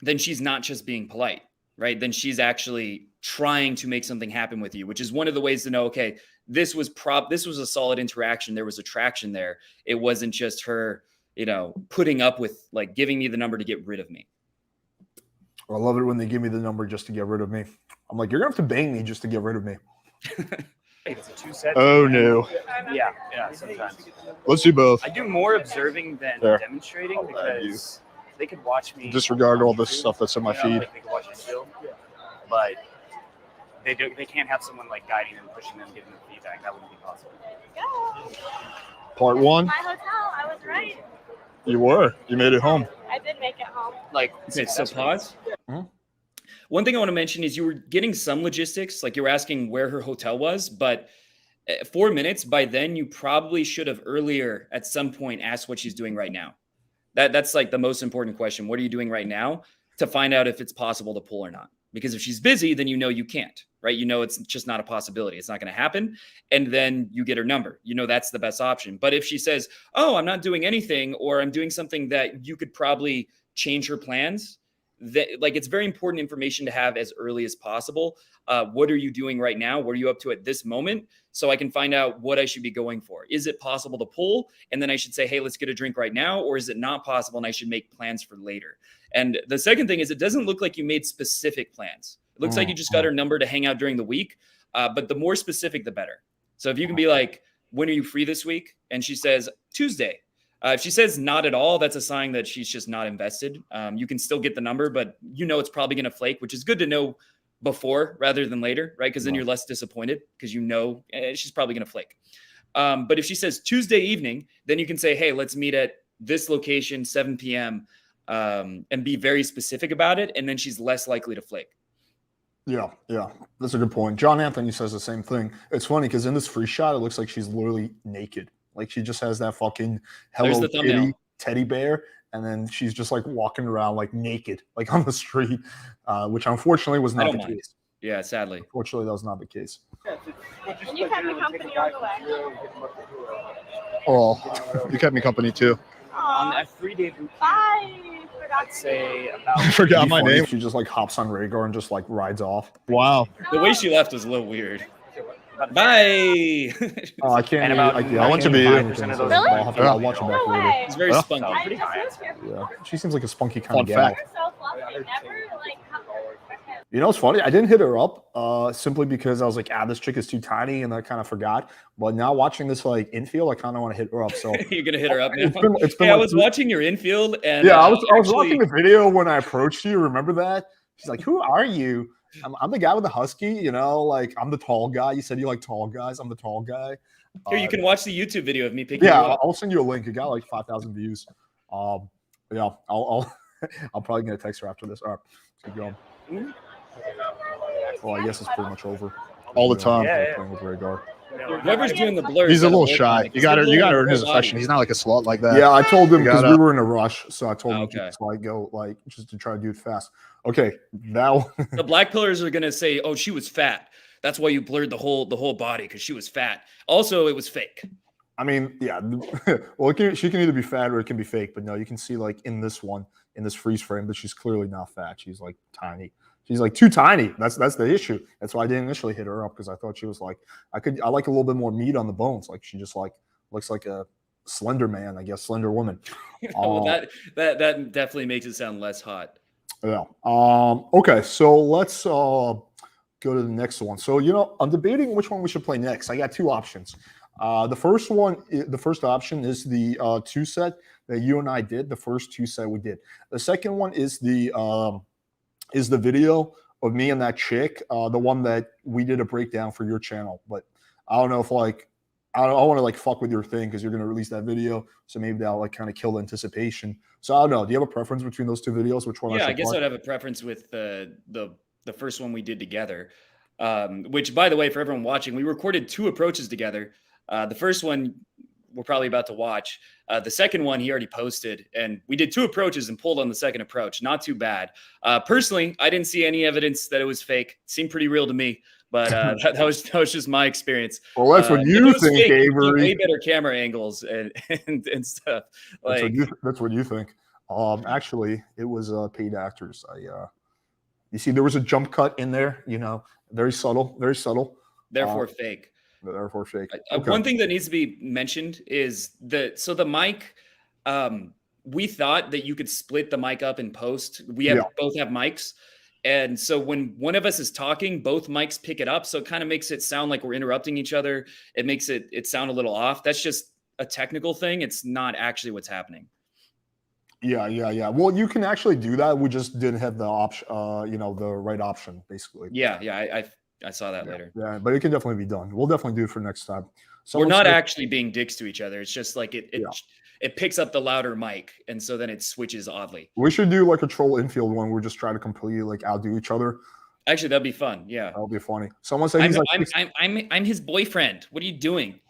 then she's not just being polite, right? Then she's actually trying to make something happen with you, which is one of the ways to know, okay, this was a solid interaction. There was attraction there. It wasn't just her, putting up with like giving me the number to get rid of me. I love it when they give me the number just to get rid of me. I'm like, you're gonna have to bang me just to get rid of me. It's a 2-set. Oh no. Yeah, sometimes. Let's do both. I do more observing than There. demonstrating because they could watch me. Disregard all this stuff that's in my feed. Like they could watch Infield, but they can't have someone like guiding them, pushing them, giving them feedback. That wouldn't be possible. Part 1. My hotel, I was right. You were. You made it home. I did make it home. Like, Okay, so pause. One thing I want to mention is you were getting some logistics, like you were asking where her hotel was, but 4 minutes, by then you probably should have earlier at some point asked what she's doing right now. That's like the most important question. What are you doing right now to find out if it's possible to pull or not? Because if she's busy, then you can't, right? It's just not a possibility. It's not going to happen. And then you get her number. That's the best option. But if she says, "Oh, I'm not doing anything," or "I'm doing something that you could probably change her plans," it's very important information to have as early as possible. What are you doing right now? What are you up to at this moment? So I can find out what I should be going for. Is it possible to pull? And then I should say, "Hey, let's get a drink right now." Or is it not possible and I should make plans for later? And the second thing is, it doesn't look like you made specific plans. It looks like you just got her number to hang out during the week. But the more specific, the better. So if you can be like, "When are you free this week?" And she says, "Tuesday." If she says not at all, that's a sign that she's just not invested. You can still get the number, but it's probably going to flake, which is good to know before rather than later, right? Because then you're less disappointed because she's probably going to flake. But if she says Tuesday evening, then you can say, hey, let's meet at this location, 7 p.m., and be very specific about it. And then she's less likely to flake. Yeah, that's a good point. John Anthony says the same thing. It's funny because in this free shot, it looks like she's literally naked. Like she just has that fucking Hello Kitty teddy bear, and then she's just like walking around like naked, like on the street, which unfortunately was not the case. Yeah, sadly. Unfortunately, that was not the case. And you kept me company on the way. Oh, you kept me company too. On that 3-day boot camp, Bye. I'd say about I forgot my name. She just like hops on Rhaegar and just like rides off. Wow. The way she left was a little weird. Bye. Oh, I can't. I want to be you. Really? I'll watch it back No later. way. It's very Yeah. spunky. I just moved here. Yeah, she seems like a spunky kind Fun of gal. fact. You're so fluffy. Never like. You know, it's funny. I didn't hit her up simply because I was like, this chick is too tiny, and I kind of forgot. But now watching this like infield, I kind of want to hit her up. So You're gonna hit her up now. It's been Hey, I like was watching your infield, and yeah, I was watching the video when I approached you. Remember that? She's like, "Who are you?" I'm the guy with the husky. You know, like I'm the tall guy. You said you like tall guys. I'm the tall guy. Here, you can watch the YouTube video of me picking Yeah, you up. I'll send you a link. It got like 5,000 views. Yeah, I'll probably get a text her after this. All right, let's keep going. Well, I guess it's pretty much over. All the time. Playing with Rhaegar. Whoever's doing the blur. He's a little shy. You got to earn his affection. He's not like a slut like that. Yeah, I told him because gotta- we were in a rush, so I told him Okay. to just like go like just to try to do it fast. Okay, now The black pillars are gonna say, "Oh, she was fat. That's why you blurred the whole body because she was fat." Also, it was fake. I mean, yeah. Well, she can either be fat or it can be fake, but no, you can see like in this one, in this freeze frame, that she's clearly not fat. She's like tiny. She's like too tiny. That's the issue. That's why I didn't initially hit her up, because I thought she was like I like a little bit more meat on the bones. Like she just like looks like a slender man, I guess, slender woman. Well, that definitely makes it sound less hot. Yeah. Okay, so let's go to the next one. So I'm debating which one we should play next. I got two options. The first option is the 2 set that you and I did. The first 2 set we did. The second one is the video of me and that chick, the one that we did a breakdown for your channel. But I don't know if I don't want to like fuck with your thing because you're gonna release that video, so maybe that'll like kind of kill the anticipation. So I don't know. Do you have a preference between those 2 videos? Which one? Yeah, I should guess play? I'd have a preference with the first one we did together. Which, by the way, for everyone watching, we recorded 2 approaches together. The first one we're probably about to watch. The second one he already posted, and we did 2 approaches and pulled on the second approach. Not too bad. Personally, I didn't see any evidence that it was fake. It seemed pretty real to me, but that was just my experience. Well, that's what you think, Avery. Way better camera angles and stuff. Like That's what you think. Actually, it was paid actors. You see, there was a jump cut in there. Very subtle, very subtle. therefore fake. Therefore fake. One thing that needs to be mentioned is the mic. We thought that you could split the mic up in post. We both have mics. And so when one of us is talking, both mics pick it up. So it kind of makes it sound like we're interrupting each other. It makes it sound a little off. That's just a technical thing. It's not actually what's happening. Yeah. Well, you can actually do that. We just didn't have the option, the right option, basically. Yeah. I saw that later. Yeah, but it can definitely be done. We'll definitely do it for next time. We're not actually being dicks to each other. It's just like it picks up the louder mic, and so then it switches oddly. We should do like a troll infield one. We're just trying to completely like outdo each other. Actually, that'd be fun. Yeah, that'll be funny. Someone said I'm his boyfriend. What are you doing?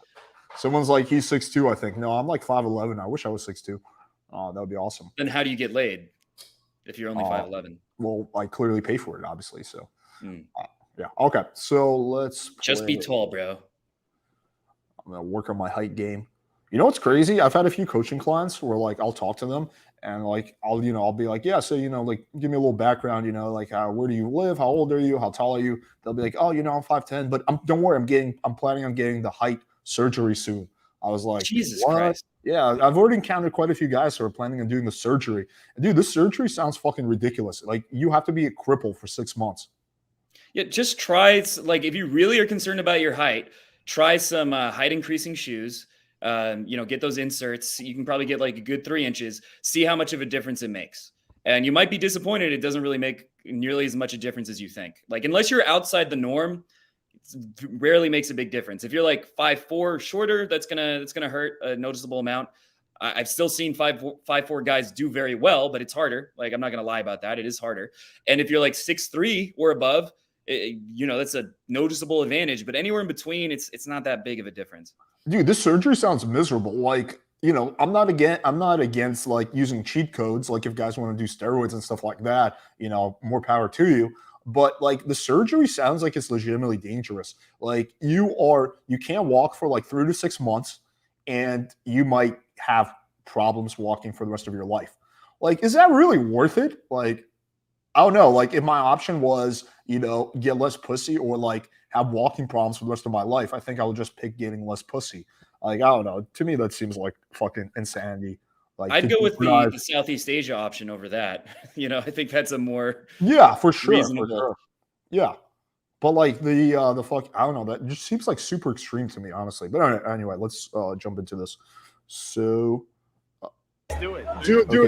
Someone's like he's 6'2", I think. No, I'm like 5'11". I wish I was 6'2". That would be awesome. Then how do you get laid if you're only 5'11"? Well, I clearly pay for it, obviously. So, yeah. Okay. So let's just be tall, bro. I'm gonna work on my height game. You know what's crazy? I've had a few coaching clients where like I'll talk to them and like I'll be like, yeah, so like give me a little background, like where do you live? How old are you? How tall are you? They'll be like, oh, I'm 5'10", but don't worry, I'm planning on getting the height surgery soon. I was like, Jesus what? Christ. Yeah, I've already encountered quite a few guys who are planning on doing the surgery. And dude, this surgery sounds fucking ridiculous. Like you have to be a cripple for 6 months. Yeah, just try, like, if you really are concerned about your height, try some height increasing shoes. Get those inserts. You can probably get like a good 3 inches. See how much of a difference it makes. And you might be disappointed. It doesn't really make nearly as much a difference as you think. Like, unless you're outside the norm, rarely makes a big difference. If you're like 5'4" shorter, that's gonna hurt a noticeable amount. I've still seen 5'4" guys do very well, but it's harder. Like, I'm not gonna lie about that. It is harder. And if you're like 6'3" or above, that's a noticeable advantage. But anywhere in between, it's not that big of a difference. Dude, this surgery sounds miserable. Like, I'm not against like using cheat codes. Like, if guys want to do steroids and stuff like that, more power to you. But like, the surgery sounds like it's legitimately dangerous. Like, you can't walk for like 3 to 6 months, and you might have problems walking for the rest of your life. Like, is that really worth it? Like, I don't know. Like, if my option was, get less pussy or like have walking problems for the rest of my life, I think I would just pick getting less pussy. Like, I don't know. To me, that seems like fucking insanity. Like, I'd go with the Southeast Asia option over that. I think that's a more for sure. reasonable. For sure. Yeah. But like the fuck, I don't know. That just seems like super extreme to me, honestly. But anyway, let's jump into this. So do it,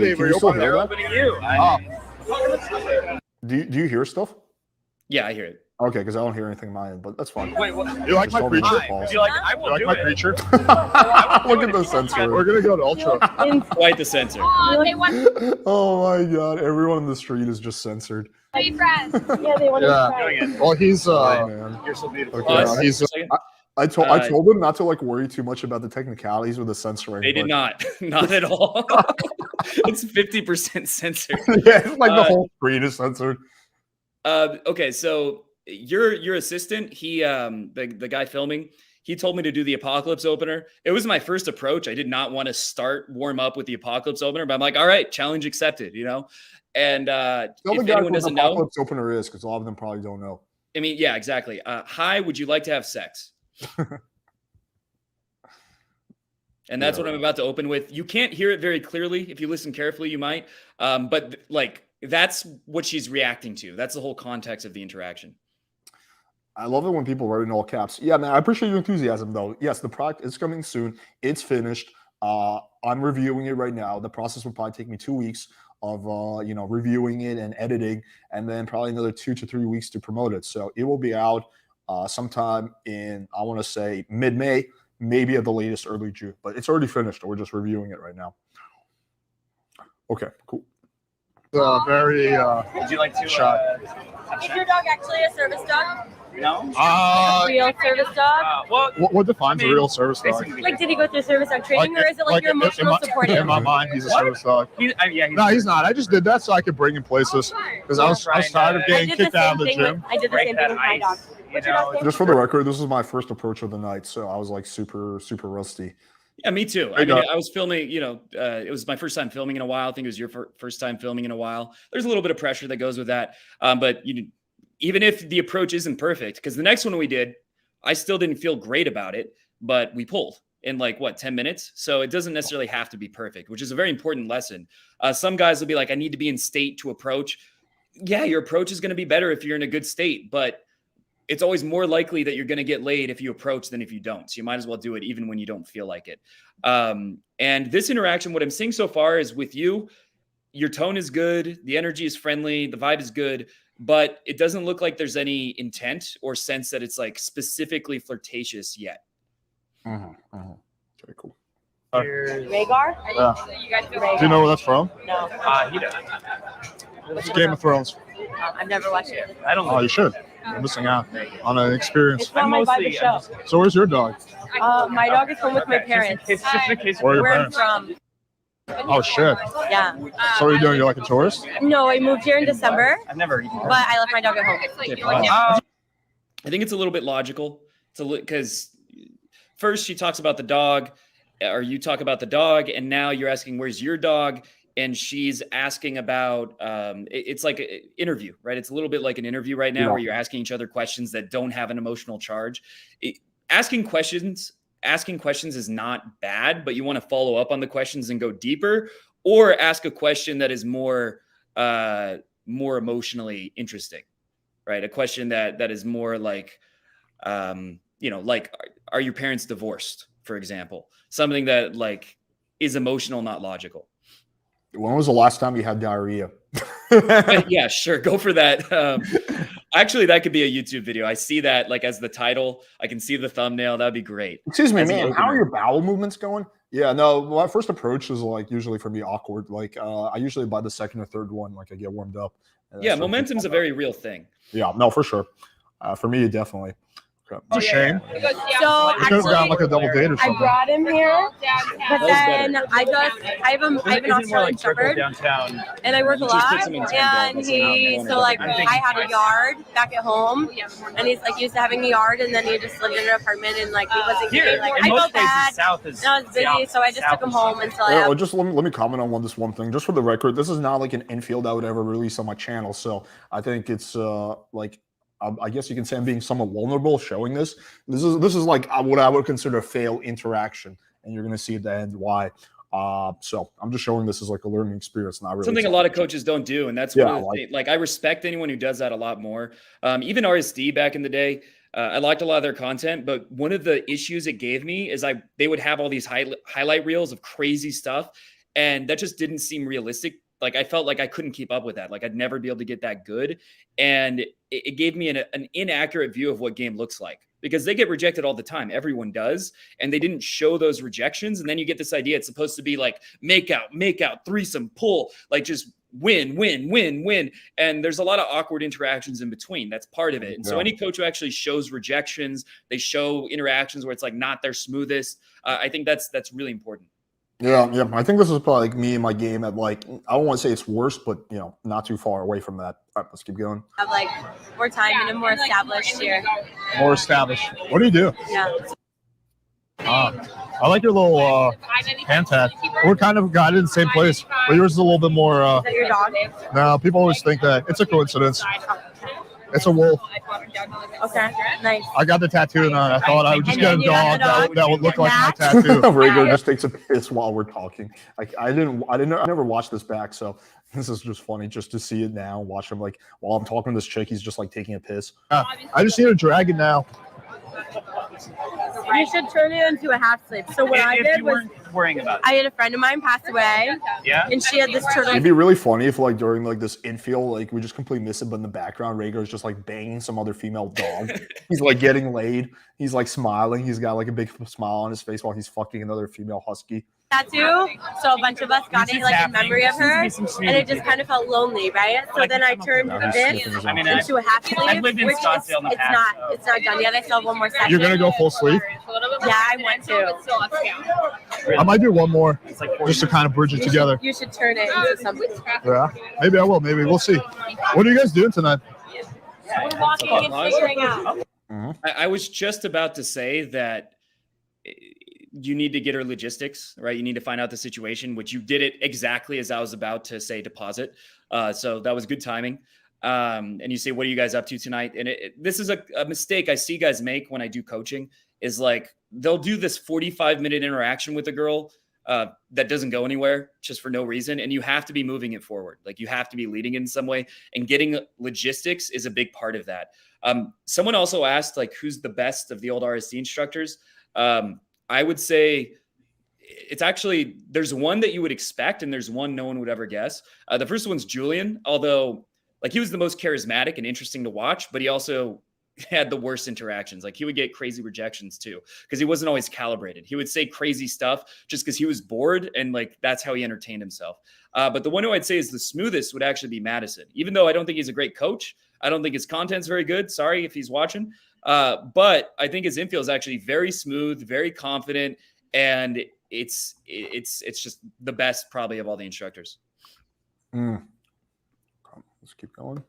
Avery. They're opening you. Do you hear stuff? Yeah, I hear it. Okay, because I don't hear anything on my end, but that's fine. Wait, what? You like my preacher? You like? I will do my it. preacher? Look at the sensor. We're gonna go to Ultra. Quite the censor. They want Oh my god, everyone in the street is just censored. to be friends. Yeah, they want Yeah. to Doing it. Well, he's Oh, man. You're so beautiful. Okay, he's I told them not to like worry too much about the technicalities with the censoring. They did not at all. It's 50% censored. Yeah, it's like the whole screen is censored. Okay, so your assistant, he the guy filming, he told me to do the Apocalypse opener. It was my first approach. I did not want to warm up with the Apocalypse opener, but I'm like, all right, challenge accepted, And Tell the if guy anyone what doesn't the know, Apocalypse opener is, because a lot of them probably don't know. I mean, yeah, exactly. Hi, would you like to have sex? And that's what I'm about to open with. You can't hear it very clearly. If you listen carefully, you might. But like, that's what she's reacting to. That's the whole context of the interaction. I love it when people write in all caps. Yeah, man, I appreciate your enthusiasm, though. Yes, the product is coming soon. It's finished. I'm reviewing it right now. The process will probably take me 2 weeks of, reviewing it and editing, and then probably another 2 to 3 weeks to promote it. So it will be out sometime in, I want to say, mid-May, maybe at the latest early June. But it's already finished. We're just reviewing it right now. Okay, cool. Very Would you like to? Is your dog actually a service dog? No. Real service dog? what defines a real service dog? Like, did he go through service dog training, or is it like your emotional support? In my mind, he's a service dog. No, he's not. I just did that so I could bring him places because I was tired of getting kicked out of the gym. I did the same thing with my dog. What's your dog's name? Just for the record, this is my first approach of the night, so I was like super, super rusty. Yeah, me too. I mean, I was filming, it was my first time filming in a while. I think it was your first time filming in a while. There's a little bit of pressure that goes with that. But even if the approach isn't perfect, because the next one we did, I still didn't feel great about it, but we pulled in 10 minutes. So it doesn't necessarily have to be perfect, which is a very important lesson. Some guys will be like, I need to be in state to approach. Yeah, your approach is going to be better if you're in a good state, but it's always more likely that you're going to get laid if you approach than if you don't. So you might as well do it even when you don't feel like it. And this interaction, what I'm seeing so far is with you, your tone is good. The energy is friendly. The vibe is good, but it doesn't look like there's any intent or sense that it's like specifically flirtatious yet. Very cool. Rhaegar? You guys Do you know where that's from? No. He does. It's Game of Thrones. I've never watched it. I don't. Oh, you should. You're missing out on an experience. It's not my vibe of show. So where's your dog? My dog is home with my parents. It's just in case. Where are your Where I'm parents? from. Oh shit. Yeah. So what are you doing? You're like a tourist? No, I moved here in December, I've never eaten. but I left my dog at home. I think it's a little bit logical because first she talks about the dog, or you talk about the dog, and now you're asking, where's your dog? And she's asking about, it's like an interview, right? It's a little bit like an interview right now where you're asking each other questions that don't have an emotional charge. Asking questions is not bad, but you want to follow up on the questions and go deeper, or ask a question that is more emotionally interesting, right? A question that is more like, like, are your parents divorced, for example? Something that like is emotional, not logical. When was the last time you had diarrhea? Yeah, sure. Go for that. Actually, that could be a YouTube video. I see that like as the title. I can see the thumbnail. That'd be great. Excuse me, As an man. How are opener. your bowel movements going? Yeah, no. My first approach is like usually for me awkward. Like I usually by the second or third one, like I get warmed up. And I Yeah, start to momentum's a pump up. very real thing. Yeah, no, for sure. For me, definitely. Okay. It's a shame. So We could have actually, gotten like a double date or I something. brought him here, but That was then better. I have an Australian Shepherd, downtown? and I work a Just put lot. some intent And there. he, That's so not like one. I had a yard back at home, and he's like used to having a yard, and then he just lived in an apartment, and like he wasn't getting like I felt bad. South is. And I was busy, so I just took him home until I. Yeah, well, just let me comment on this one thing. Just for the record, this is not like an infield I would ever release on my channel. So I think it's like I guess you can say I'm being somewhat vulnerable showing this. This is like what I would consider a fail interaction, and you're gonna see at the end why. So I'm just showing this as like a learning experience, not really Something a lot of coaches don't do, and that's Yeah, one of the things. Like I respect anyone who does that a lot more. Even RSD back in the day, I liked a lot of their content, but one of the issues it gave me is they would have all these highlight reels of crazy stuff, and that just didn't seem realistic. Like I felt like I couldn't keep up with that. Like I'd never be able to get that good, and it gave me an inaccurate view of what game looks like because they get rejected all the time. Everyone does, and they didn't show those rejections. And then you get this idea it's supposed to be like make out, threesome, pull, like just win. And there's a lot of awkward interactions in between. That's part of it. And so any coach who actually shows rejections, they show interactions where it's like not their smoothest. I think that's really important. Yeah. I think this is probably like me and my game at like I don't want to say it's worse, but not too far away from that. All right, let's keep going. Have like more time and I'm more established here. More established. What do you do? Yeah. I like your little hand tat. We're kind of got it in the same place, but yours is a little bit more. Is that your dog? No, people always think that it's a coincidence. It's a wolf. Okay, nice. I got the tattoo, and I thought I would just And get then a you got dog the that would look like my Match? tattoo. Rhaegar just takes a piss while we're talking. Like I never watched this back, so this is just funny just to see it now. Watch him like while I'm talking to this chick, he's just like taking a piss. I just need a dragon now. You should turn it into a half sleep. So what I If did you was weren't worrying about it. I had a friend of mine pass away, Yeah. and she had this turtle. It'd be really funny if like during like this infield, like we just completely miss it, but in the background, Rhaegar is just like banging some other female dog. He's like getting laid. He's like smiling. He's got like a big smile on his face while he's fucking another female husky. Tattoo. So a bunch of us got it like in memory of her, and it just kind of felt lonely, right? So then I turned Now he's this sniffing his I own mean, shit. into a half sleeve, I've lived in which Scottsdale in the past, so- it's not done yet. I still have one more session. You're gonna go full sleep. Yeah, I want to. I might do one more It's like 40 just to kind of bridge it together. You should turn it into something. Yeah, maybe I will. Maybe we'll see. What are you guys doing tonight? We're walking and figuring out. I was just about to say that you need to get her logistics, right? You need to find out the situation, which you did it exactly as I was about to say deposit. So that was good timing. And you say, what are you guys up to tonight? And this is a mistake I see guys make when I do coaching is like, they'll do this 45-minute interaction with a girl that doesn't go anywhere just for no reason. And you have to be moving it forward. Like you have to be leading in some way, and getting logistics is a big part of that. Someone also asked like, who's the best of the old RSD instructors? I would say it's actually, there's one that you would expect and there's one no one would ever guess. The first one's Julian, although like he was the most charismatic and interesting to watch, but he also had the worst interactions. Like he would get crazy rejections too, because he wasn't always calibrated. He would say crazy stuff just because he was bored, and like that's how he entertained himself. But the one who I'd say is the smoothest would actually be Madison, even though I don't think he's a great coach. I don't think his content's very good. Sorry if he's watching. But I think his infield is actually very smooth, very confident, and it's just the best probably of all the instructors. Let's keep going.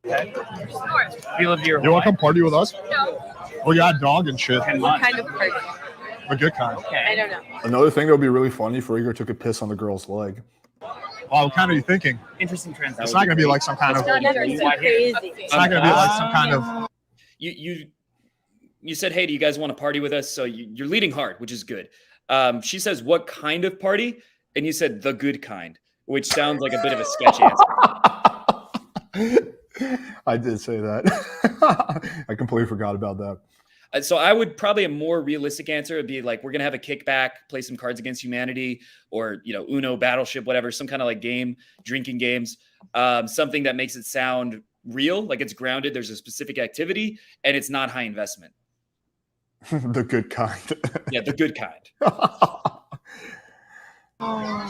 Okay. You live here. You want to come party with us? We got a dog and shit. What kind of party? A good kind. I don't know. Another thing that would be really funny if Rhaegar took a piss on the girl's leg. Oh, what kind are you thinking? Interesting transition. It's not gonna be like some kind of. Not nothing too crazy. It's not gonna be like some kind of. You said, hey, do you guys want to party with us? So you're leading hard, which is good. She says, what kind of party? And you said the good kind, which sounds like a bit of a sketchy answer. I did say that. I completely forgot about that. So I would probably a more realistic answer would be like, we're going to have a kickback, play some Cards Against Humanity or, Uno, Battleship, whatever, some kind of like game, drinking games, something that makes it sound real, like it's grounded. There's a specific activity and it's not high investment. The good kind. Yeah, the good kind.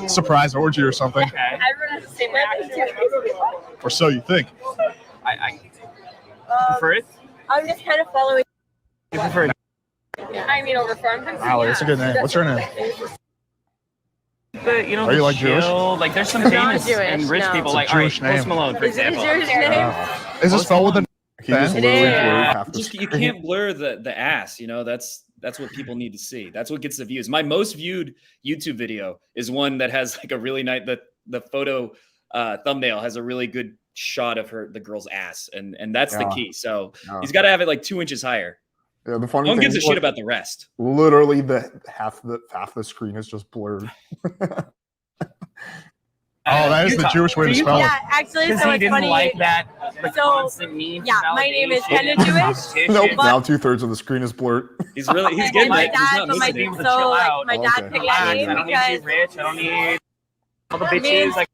Surprise orgy or something, Okay. Everyone has the same reaction. or so you think. I prefer it. I'm just kind of following. I prefer it. I mean, over farm. Wow, that's a good name. What's her name? But Are you like Jewish? Like there's some Not famous Jewish, and rich no. people It's a like all right, Jewish name. Post Malone, for Is it a example. Jewish name? Is it spelled with an? He just It literally is. blurred half the Just, you screen. can't blur the ass, that's what people need to see. That's what gets the views. My most viewed YouTube video is one that has like a really nice, the photo thumbnail has a really good shot of the girl's ass. And that's the Yeah. key. So Yeah. he's got to have it like 2 inches higher. Yeah, the funny No one thing gives a is, shit like, about the rest. literally half the screen is just blurred. Oh, that is the Utah. Jewish way to Do you- spell it. Yeah, actually, Because so he it's didn't funny. like that. The So, constant need for yeah, my name is validation, kinda Jewish. competition. Nope. But- Now 2/3 of the screen is blurred. He's And getting my it. He's dad, not but my listening. to so chill like out. my Okay. dad picked that Relax. name I don't need because to be rich. I don't need all the Means- bitches. Like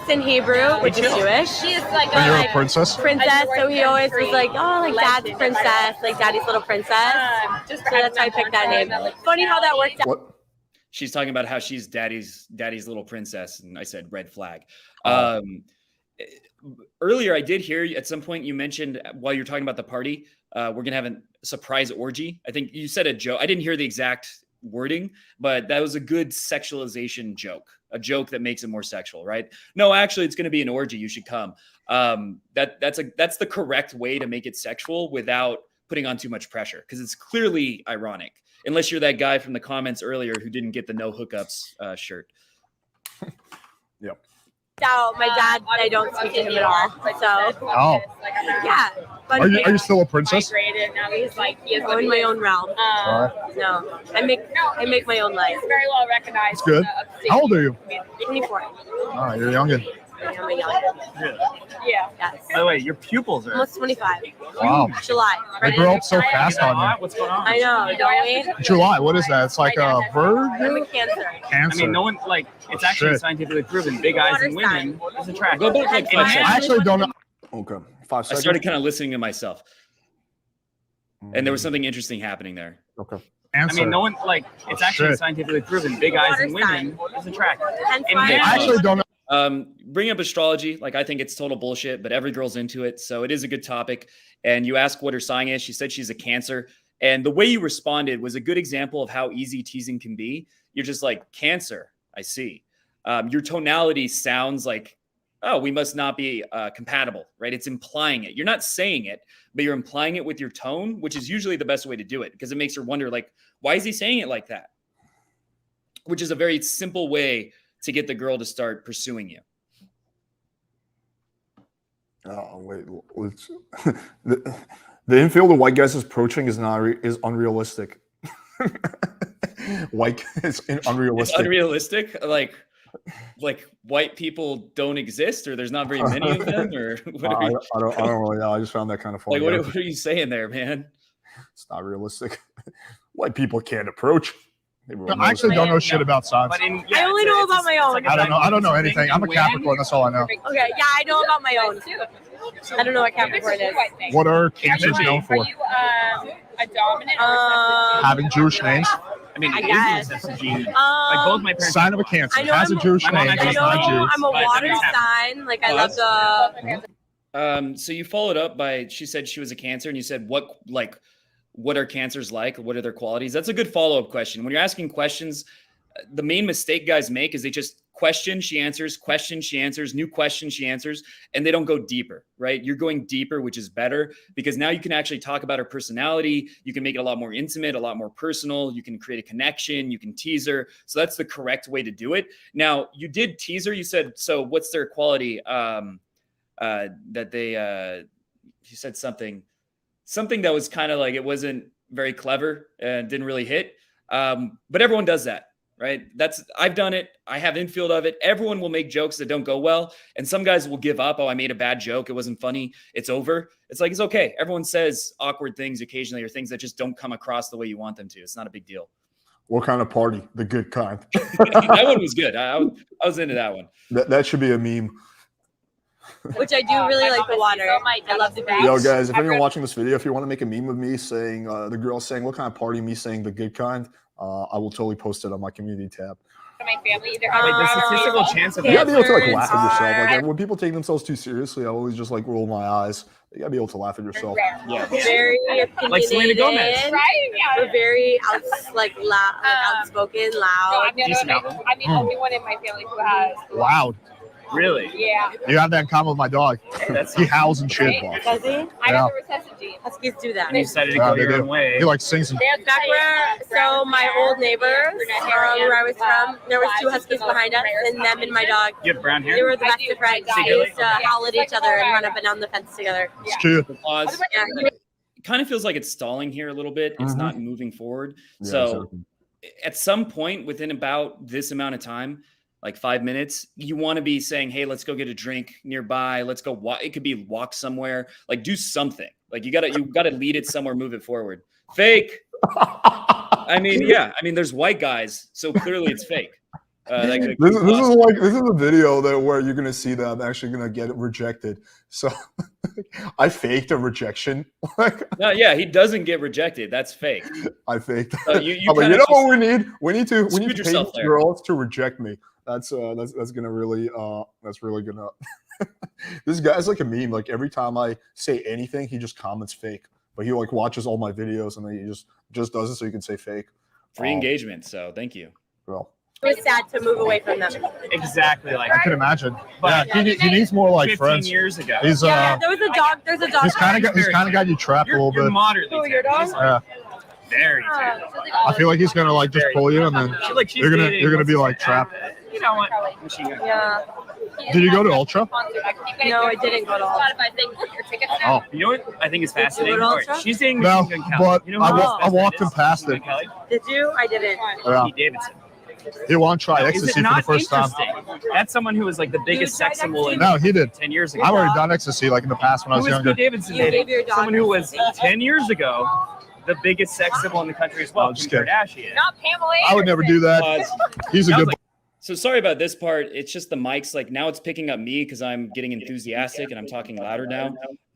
it's in Hebrew, which is Jewish. She's like When you're a princess. princess, so he always was like, oh, like dad's princess, like daddy's little princess. So that's why I picked that name. Funny how that worked out. What? She's talking about how she's daddy's little princess. And I said, red flag. Oh. Earlier, I did hear at some point you mentioned while you're talking about the party, we're going to have a surprise orgy. I think you said a joke. I didn't hear the exact wording, but that was a good sexualization joke, a joke that makes it more sexual, right? No, actually, it's going to be an orgy. You should come. That's the correct way to make it sexual without putting on too much pressure, because it's clearly ironic, unless you're that guy from the comments earlier who didn't get the no hookups shirt. Yep. So my dad, I don't speak to him at all. So Oh, yeah, but are you still a princess? now he's like he is in my own realm. No, I make my own life. Very well recognized. It's good. How old are you? 24. Oh, you're youngin. I'm a young. Yeah. Yes. by the way, your pupils are. Almost 25. Wow. July. They grow up so fast on you. What's going on? I know, don't we? July, what is that? It's like a I'm a bird? Cancer. I Cancer. mean, no one like it's actually shit. scientifically proven. Big eyes in women is attractive. Go back like 5 And seconds. I actually don't know. Okay. 5 I seconds. started kind of listening to myself, and there was something interesting happening there. Okay. I Answer. mean, no one like it's actually shit. scientifically proven. Big eyes in women is attractive. Hence And why men- I actually don't know. Bring up astrology. Like, I think it's total bullshit, but every girl's into it. So it is a good topic. And you ask what her sign is. She said she's a Cancer. And the way you responded was a good example of how easy teasing can be. You're just like, Cancer, I see. Your tonality sounds like, oh, we must not be compatible, right? It's implying it. You're not saying it, but you're implying it with your tone, which is usually the best way to do it, because it makes her wonder, like, why is he saying it like that? Which is a very simple way to get the girl to start pursuing you. Oh wait, let's, the infield of white guys approaching is unrealistic. White is unrealistic. It's unrealistic. Like white people don't exist, or there's not very many of them, or what are you, I don't really know. I just found that kind of funny. like what are you saying there, man? It's not realistic. White people can't approach. I actually don't know shit about signs. But in, I only know about my own. a I don't know thing. anything. I'm a When- Capricorn. That's all I know. Okay, yeah, I know about my own. I don't know what Capricorn is. What are Cancers known for? Are you a dominant or Having Jewish names. I mean, I it is guess. necessary. Like both my parents. Sign of a Cancer. I know Has a I'm- Jewish My mom name. actually He's I not know Jewish. I'm a water sign. Like I love the. So you followed up by, she said she was a Cancer, and you said, what are Cancers like? What are their qualities? That's a good follow-up question. When you're asking questions, the main mistake guys make is they just question, she answers, new question, she answers, and they don't go deeper, right? You're going deeper, which is better, because now you can actually talk about her personality. You can make it a lot more intimate, a lot more personal. You can create a connection. You can tease her. So that's the correct way to do it. Now, you did tease her. You said, so what's their quality? That they, you said something that was kind of like, it wasn't very clever and didn't really hit. But everyone does that. right? I've done it. I have infield of it. Everyone will make jokes that don't go well. And some guys will give up. Oh, I made a bad joke. It wasn't funny. It's over. It's like, it's okay. Everyone says awkward things occasionally, or things that just don't come across the way you want them to. It's not a big deal. What kind of party? The good kind. That one was good. I was into that one. That should be a meme. Which I do really like the water. I love the beach. Yo, guys, if anyone watching this video, if you want to make a meme of me saying, the girl saying what kind of party, me saying the good kind, I will totally post it on my community tab. My family either the statistical chance of You gotta be able to like laugh at yourself. Like when people take themselves too seriously, I always just like roll my eyes. You gotta be able to laugh at yourself. Yeah. Very opinionated. Like Selena Gomez. right? Yeah. We're very outspoken, loud. I'm the only one in my family who has. Loud. Really? Yeah. You have that in common with my dog. That's He howls and shit. Does he? I got the recessive gene. Huskies do that. you decided to go they your do. own way. He like sings and Back where, so my old neighbors, where I was from, there was 2 huskies behind us, and them and my dog. You have brown hair? They were the best of friends. They used to howl at each other and run up and down the fence together. it's cute. Applause. Yeah. It kind of feels like it's stalling here a little bit. It's Mhm. not moving forward. Yeah, So exactly. at some point within about this amount of time, like 5 minutes, you want to be saying, hey, let's go get a drink nearby. Let's go walk. It could be walk somewhere, like do something. Like you gotta lead it somewhere, move it forward. Fake. I mean, there's white guys, so clearly it's fake. This is a video where you're gonna see that I'm actually gonna get it rejected. So I faked a rejection. No, yeah, he doesn't get rejected. That's fake. I faked. You I'm like, kinda you know just what we need? We need to screwed pay yourself these there. girls to reject me. That's gonna really that's really gonna. This guy's like a meme. Like every time I say anything, he just comments fake. But he like watches all my videos and then he just does it so he can say fake. Free engagement. So thank you. Well, It was sad to move away from them. Exactly. Like I can imagine. But Yeah, he needs more like 15 friends. years ago. He's Yeah, there was a dog. There's a dog. he's kind of got you trapped a little You're bit. moderately. Who, your dog? Yeah, Very I feel like he's gonna like just pull you and then you're gonna be like trapped. You know what? Machine gun. Yeah. Did you go to Ultra? No, I didn't go to all. Oh. You know what I think is Did you fascinating? go to All right, Ultra? she's dating No, Machine Gun Kelly. but You know who else I walked him is? past Machine it. Gun Kelly? Did you? I didn't. Yeah. Pete Davidson. He wanted to try Is ecstasy it for the not first time. interesting? That's someone who was like the biggest tried sex symbol in No, he did. 10 years ago. I've already done ecstasy like in the past when I Who was was younger. Pete Davidson You dating? gave your dog Someone who was ecstasy? 10 years ago the biggest sex symbol in the country as well. I'm just Kim kidding. Kardashian. Not Pamela. I would never do that. Applause. He's a Sounds good. like- So sorry about this part. It's just the mics. Like now it's picking up me because I'm getting enthusiastic and I'm talking louder now.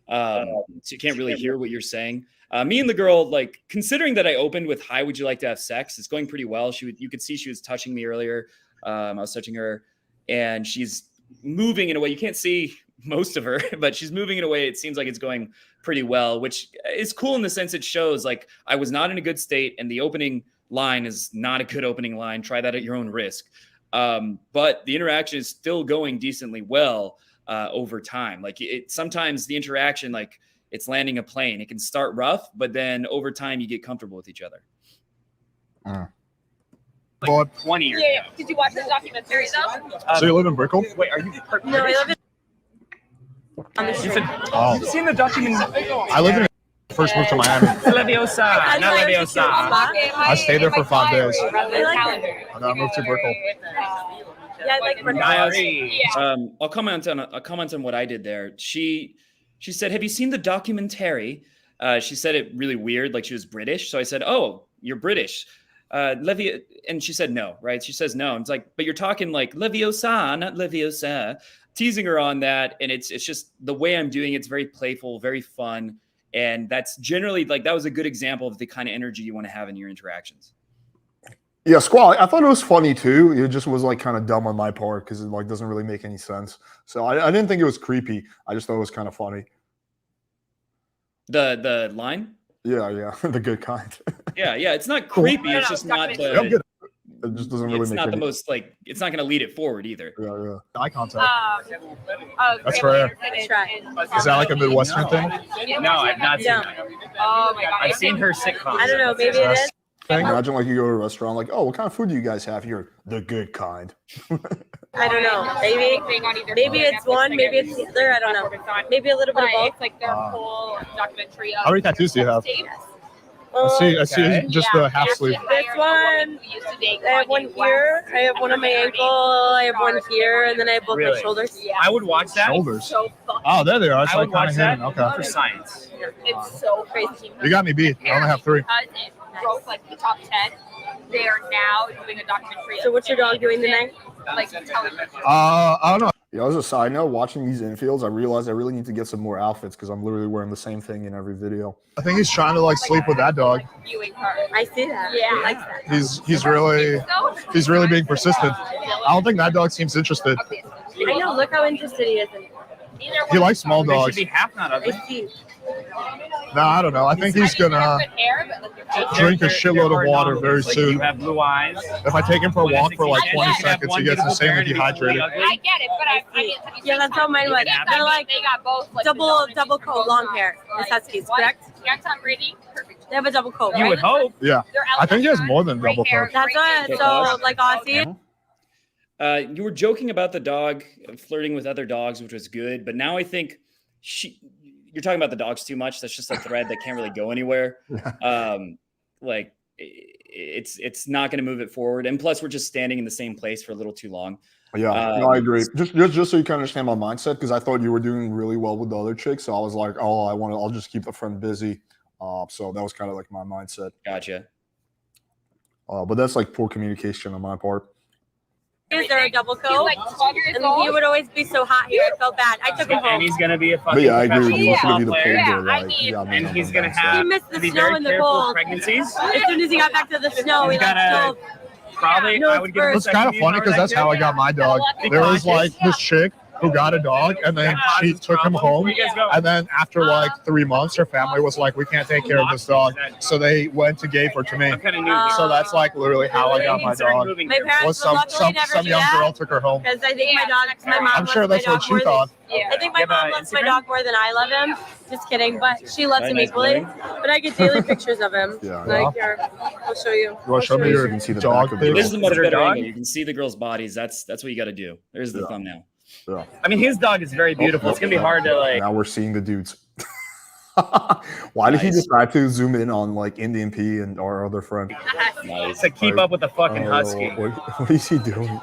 So you can't really hear what you're saying. Me and the girl, like considering that I opened with "Hi, would you like to have sex?" It's going pretty well. You could see she was touching me earlier. I was touching her, and she's moving in a way you can't see most of her, but she's moving in a way it seems like it's going pretty well, which is cool in the sense it shows like I was not in a good state, and the opening line is not a good opening line. Try that at your own risk. But the interaction is still going decently well over time. Like sometimes the interaction, like it's landing a plane. It can start rough, but then over time you get comfortable with each other. Like 20 years Yeah. ago. Did you watch the documentary though? So you live in Brickell? Wait, are you? No, I live on the street. Oh, You've seen the documentary? I live in. First moved to Miami. Leviosa, not Leviosa. I stayed there for 5 days. I like it. And I moved to Brickell. Yeah, I like Brickell. Diarrhea. I'll comment on what I did there. She said, "Have you seen the documentary?" She said it really weird, like she was British. So I said, "Oh, you're British." Levy, and she said no, right? She says no. And it's like, but you're talking like Leviosa, not Leviosa, teasing her on that. And it's just the way I'm doing it's very playful, very fun. And that's generally like that was a good example of the kind of energy you want to have in your interactions. yeah, Squall. I thought it was funny too. It just was like kind of dumb on my part because it like doesn't really make any sense. So I didn't think it was creepy. I just thought it was kind of funny. The line, Yeah, the good kind. yeah, it's not creepy. It's just not Yeah, I'm the. good. It just doesn't really It's make not the any. most like. It's not going to lead it forward either. Yeah. Eye contact. That's Great rare. Lakes Try. Is that like a Midwestern thing? No, I've not seen Yeah. that. Oh my god. I've seen her sitcom. I don't know. Maybe it is. Imagine like you go to a restaurant, like, oh, what kind of food do you guys have here? The good kind. I don't know. Maybe it's one. Maybe it's the other. I don't know. Maybe a little bit of both. It's like their whole documentary of How many tattoos do you have? states. I see just the half sleeve. This one, I have one here. I have one on my ankle. I have one here, and then I have both my shoulders. I would watch that. Shoulders. Oh, there they are. It's I like would kind watch of that hidden. Okay. for science. It's so crazy. You got me beat. I only have 3. Because it broke like the top 10. They are now doing a documentary. So what's your dog doing tonight? Like telling them. I don't know. Yeah, as a side note, watching these infields, I realized I really need to get some more outfits because I'm literally wearing the same thing in every video. I think he's trying to like sleep with that dog. Viewing her. I see that. Yeah. He likes that. He's really being persistent. I don't think that dog seems interested. I know. Look how interested he is in it. He likes small They should dogs. be half not ugly. I see. No, I don't know. I think he's gonna drink a shitload of water very Like, soon. You have blue eyes. If I take him for a walk for like 20 Yeah. seconds, he gets insanely dehydrated. I get it, but I mean, Yeah, that's how mine was. They're like they got both like double coat, long hair. The Huskies, correct? Yeah, Tom Brady. Perfect. They have a double coat, You right? would hope. Yeah, I think he has more than double coat. That's what. So like Aussie. You were joking about the dog flirting with other dogs, which was good, but now I think you're talking about the dogs too much. That's just a thread that can't really go anywhere. Like it's not going to move it forward. And plus, we're just standing in the same place for a little too long. Yeah, no, I agree. Just so you can understand my mindset, because I thought you were doing really well with the other chicks, so I was like, oh, I'll just keep the friend busy. So that was kind of like my mindset. Gotcha. But that's like poor communication on my part. Is there a double He's coat? like 12 years And old. he would always be so hot here. I felt bad. I took him And home. he's gonna be a But fucking yeah, I agree with you. professional He's gonna be the football player. player. I Like, mean, yeah, And he's gonna He have missed the to be snow very and the careful cold. with pregnancies. As soon as he got back to the snow, he He's like gotta- so. Probably, No, I would give him a It's kind of second funny because that's how I got my dog. There was like this chick who got a dog, and then she took him home. And then after like 3 months, her family was like, "We can't take care of this dog," so they went to gave her to me. I kind of knew. So that's like literally how I got my dog. My parents Was would luckily never some do young that girl took her home. because I think my mom I'm sure loves my that's what dog she more thought. I think my You have mom a loves my Instagram? dog more than I love him. Just kidding, but she loves Very him nice equally. boy. But I get daily pictures of him. Yeah. Like here, I'll show you. You want to show me You your can see the dog back of the pic? This is a much Consider better dog? angle. You can see the girls' bodies. That's what you got to do. There's the thumbnail. Yeah. I mean, his dog is very beautiful. It's gonna be hard to like. Now we're seeing the dudes. Why did he Nice. decide to zoom in on like Indian P and our other friend? Nice. To keep up with the fucking Oh, husky. what is he doing?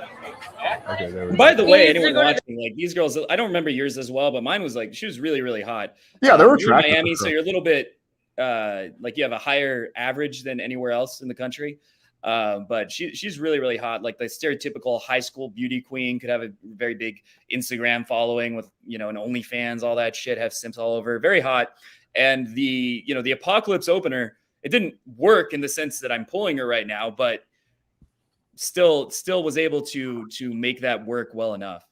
Okay, there we go. By the way, He needs to anyone go to watching, like these girls, I don't remember yours as well, but mine was like she was really, really hot. Yeah, they were You're in attractive. Miami, for so sure. you're a little bit like you have a higher average than anywhere else in the country. But she's really, really hot. Like the stereotypical high school beauty queen, could have a very big Instagram following with, an OnlyFans, all that shit, have simps all over. Very hot. And the Apocalypse opener, it didn't work in the sense that I'm pulling her right now, but still was able to make that work well enough.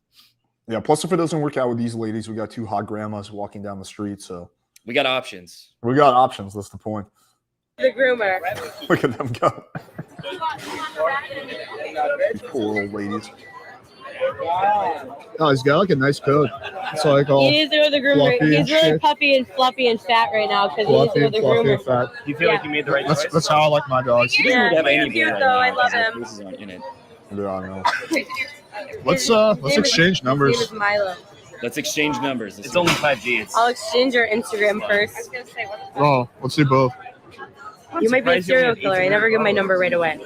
Yeah. Plus, if it doesn't work out with these ladies, we got 2 hot grandmas walking down the street, so We got options. we got options. That's the point. The groomer. Look at them go. These poor old ladies. Oh, he's got like a nice coat. It's like all He needs to go to the groomer. fluffy and He's really shit. puffy and fluffy and fat right now because he needs to fluffy, go to the fluffy, groomer. and fat. Do you feel like you made the right choice? That's how I like my dogs. Yeah, Have any he's cute beard though. right I now, love because him. the bruises aren't in it. Yeah, I know. Let's His name exchange is numbers. Milo. Let's exchange numbers. It's only 5G. It's. I'll exchange your Instagram first. Oh, let's see both. You might be a surprised you serial only have killer. I never give my number right away.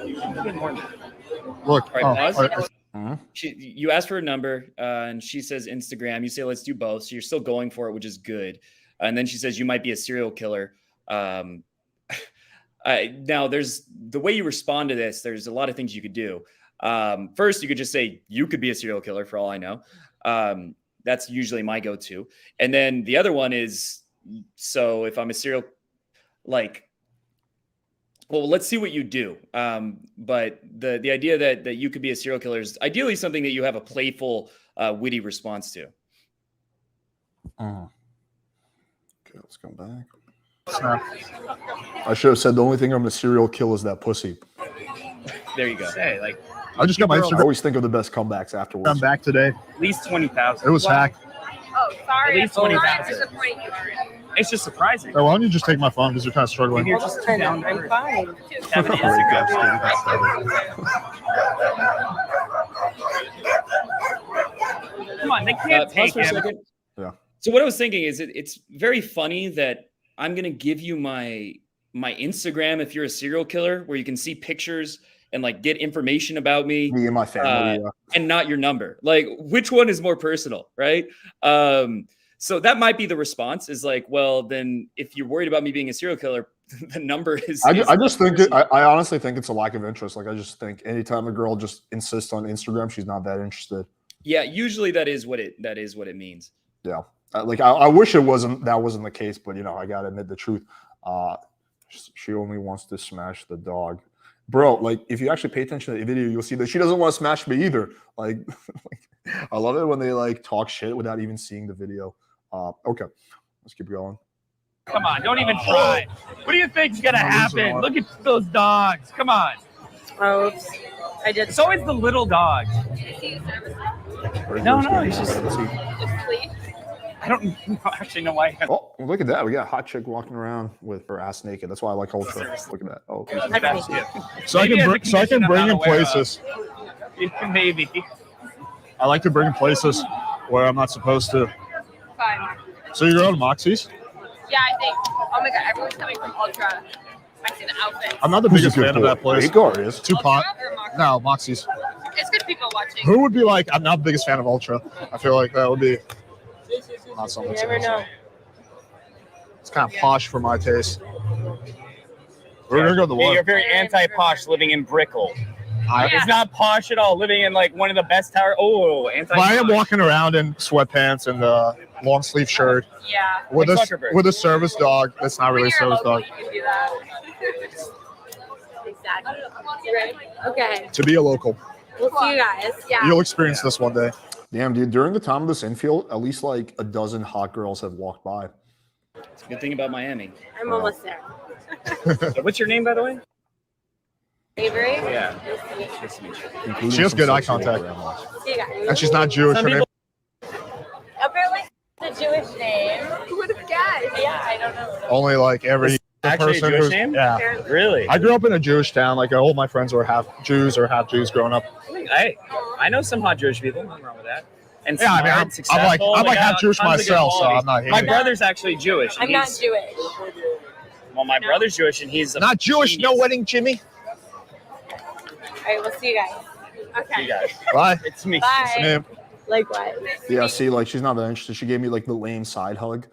Look. All right, Oh, pause. all right. You ask for a number, and she says Instagram. You say let's do both, so you're still going for it, which is good. And then she says you might be a serial killer. Now, there's the way you respond to this. There's a lot of things you could do. First, you could just say you could be a serial killer for all I know. That's usually my go-to. And then the other one is, so if I'm a serial, well, let's see what you do. But the idea that you could be a serial killer is ideally something that you have a playful, witty response to. Okay, let's come back. I should have said the only thing I'm a serial kill is that pussy. There you go. Hey, like I just got my I Instagram always think of the best comebacks afterwards. back today. at least 20,000. It was hacked. Oh, sorry. At least I'm 20,000. disappointed you are. It's just surprising. Hey, why don't you just take my phone because you're kind of struggling? You're just too down. I'm fine. Have an Instagram. Come on, they can't Pause take for a him. Yeah. So what I was thinking is it's very funny that I'm going to give you my my Instagram if you're a serial killer, where you can see pictures and like get information about me and my family, and not your number. Like, which one is more personal, right? So that might be the response is like, well, then if you're worried about me being a serial killer, the number is. I just think I honestly think it's a lack of interest. Like, I just think anytime a girl just insists on Instagram, she's not that interested. Yeah, usually that is what it means. Yeah, like I wish that wasn't the case, but I gotta admit the truth. She only wants to smash the dog, bro. Like, if you actually pay attention to the video, you'll see that she doesn't want to smash me either. Like, I love it when they like talk shit without even seeing the video. Okay, let's keep going. Come on, don't even try. What do you think's gonna happen? Look at those dogs. Come on. Oh, I did. It's always the little dogs. No, he's just asleep. I don't actually know why. Oh, look at that. We got a hot chick walking around with her ass naked. That's why I like Ultra. Look at that. Oh, so I can bring in places. Maybe. I like to bring in places where I'm not supposed to. Fine. So you're going to Moxie's? Yeah, I think. Oh my god, everyone's coming from Ultra. I see the outfits. I'm not the biggest fan of that place. Is. Too pot. No, Moxie's. It's good people watching. Who would be like, I'm not the biggest fan of Ultra. I feel like that would be not something. You never know. It's kind of posh for my taste. We're going to go to the one. You're very anti-posh living in Brickell. It's not posh at all. Living in like one of the best tower. Oh, anti-posh. But I am walking around in sweatpants and a long sleeve shirt. Yeah. With a service dog. That's not really a service dog. You can do that. Exactly. You ready? Okay. To be a local. We'll see you guys. Yeah. You'll experience this one day. Damn, dude. During the time of this infield, at least like a dozen hot girls have walked by. It's a good thing about Miami. I'm almost there. What's your name, by the way? Avery? Yeah. Nice to meet you. She has good eye contact. See you guys. And she's not Jewish. Her name. Apparently, it's a Jewish name. Who would have guessed? Yeah, I don't know. Only like every Actually person a Jewish who's name? Yeah. Really? I grew up in a Jewish town. Like all my friends were half Jews or half Jews growing up. I know some hot Jewish people. Nothing wrong with that. And Yeah, I mean, I'm like half Jewish myself, so I'm not hating. My brother's actually Jewish. I'm not Jewish. Well, my brother's Jewish, and he's not Jewish. genius. No wedding, Jimmy. All right, we'll see you guys. Okay. You guys. Bye. It's me. Bye. Yeah. Likewise. Yeah, see, like she's not that interested. She gave me like the lame side hug.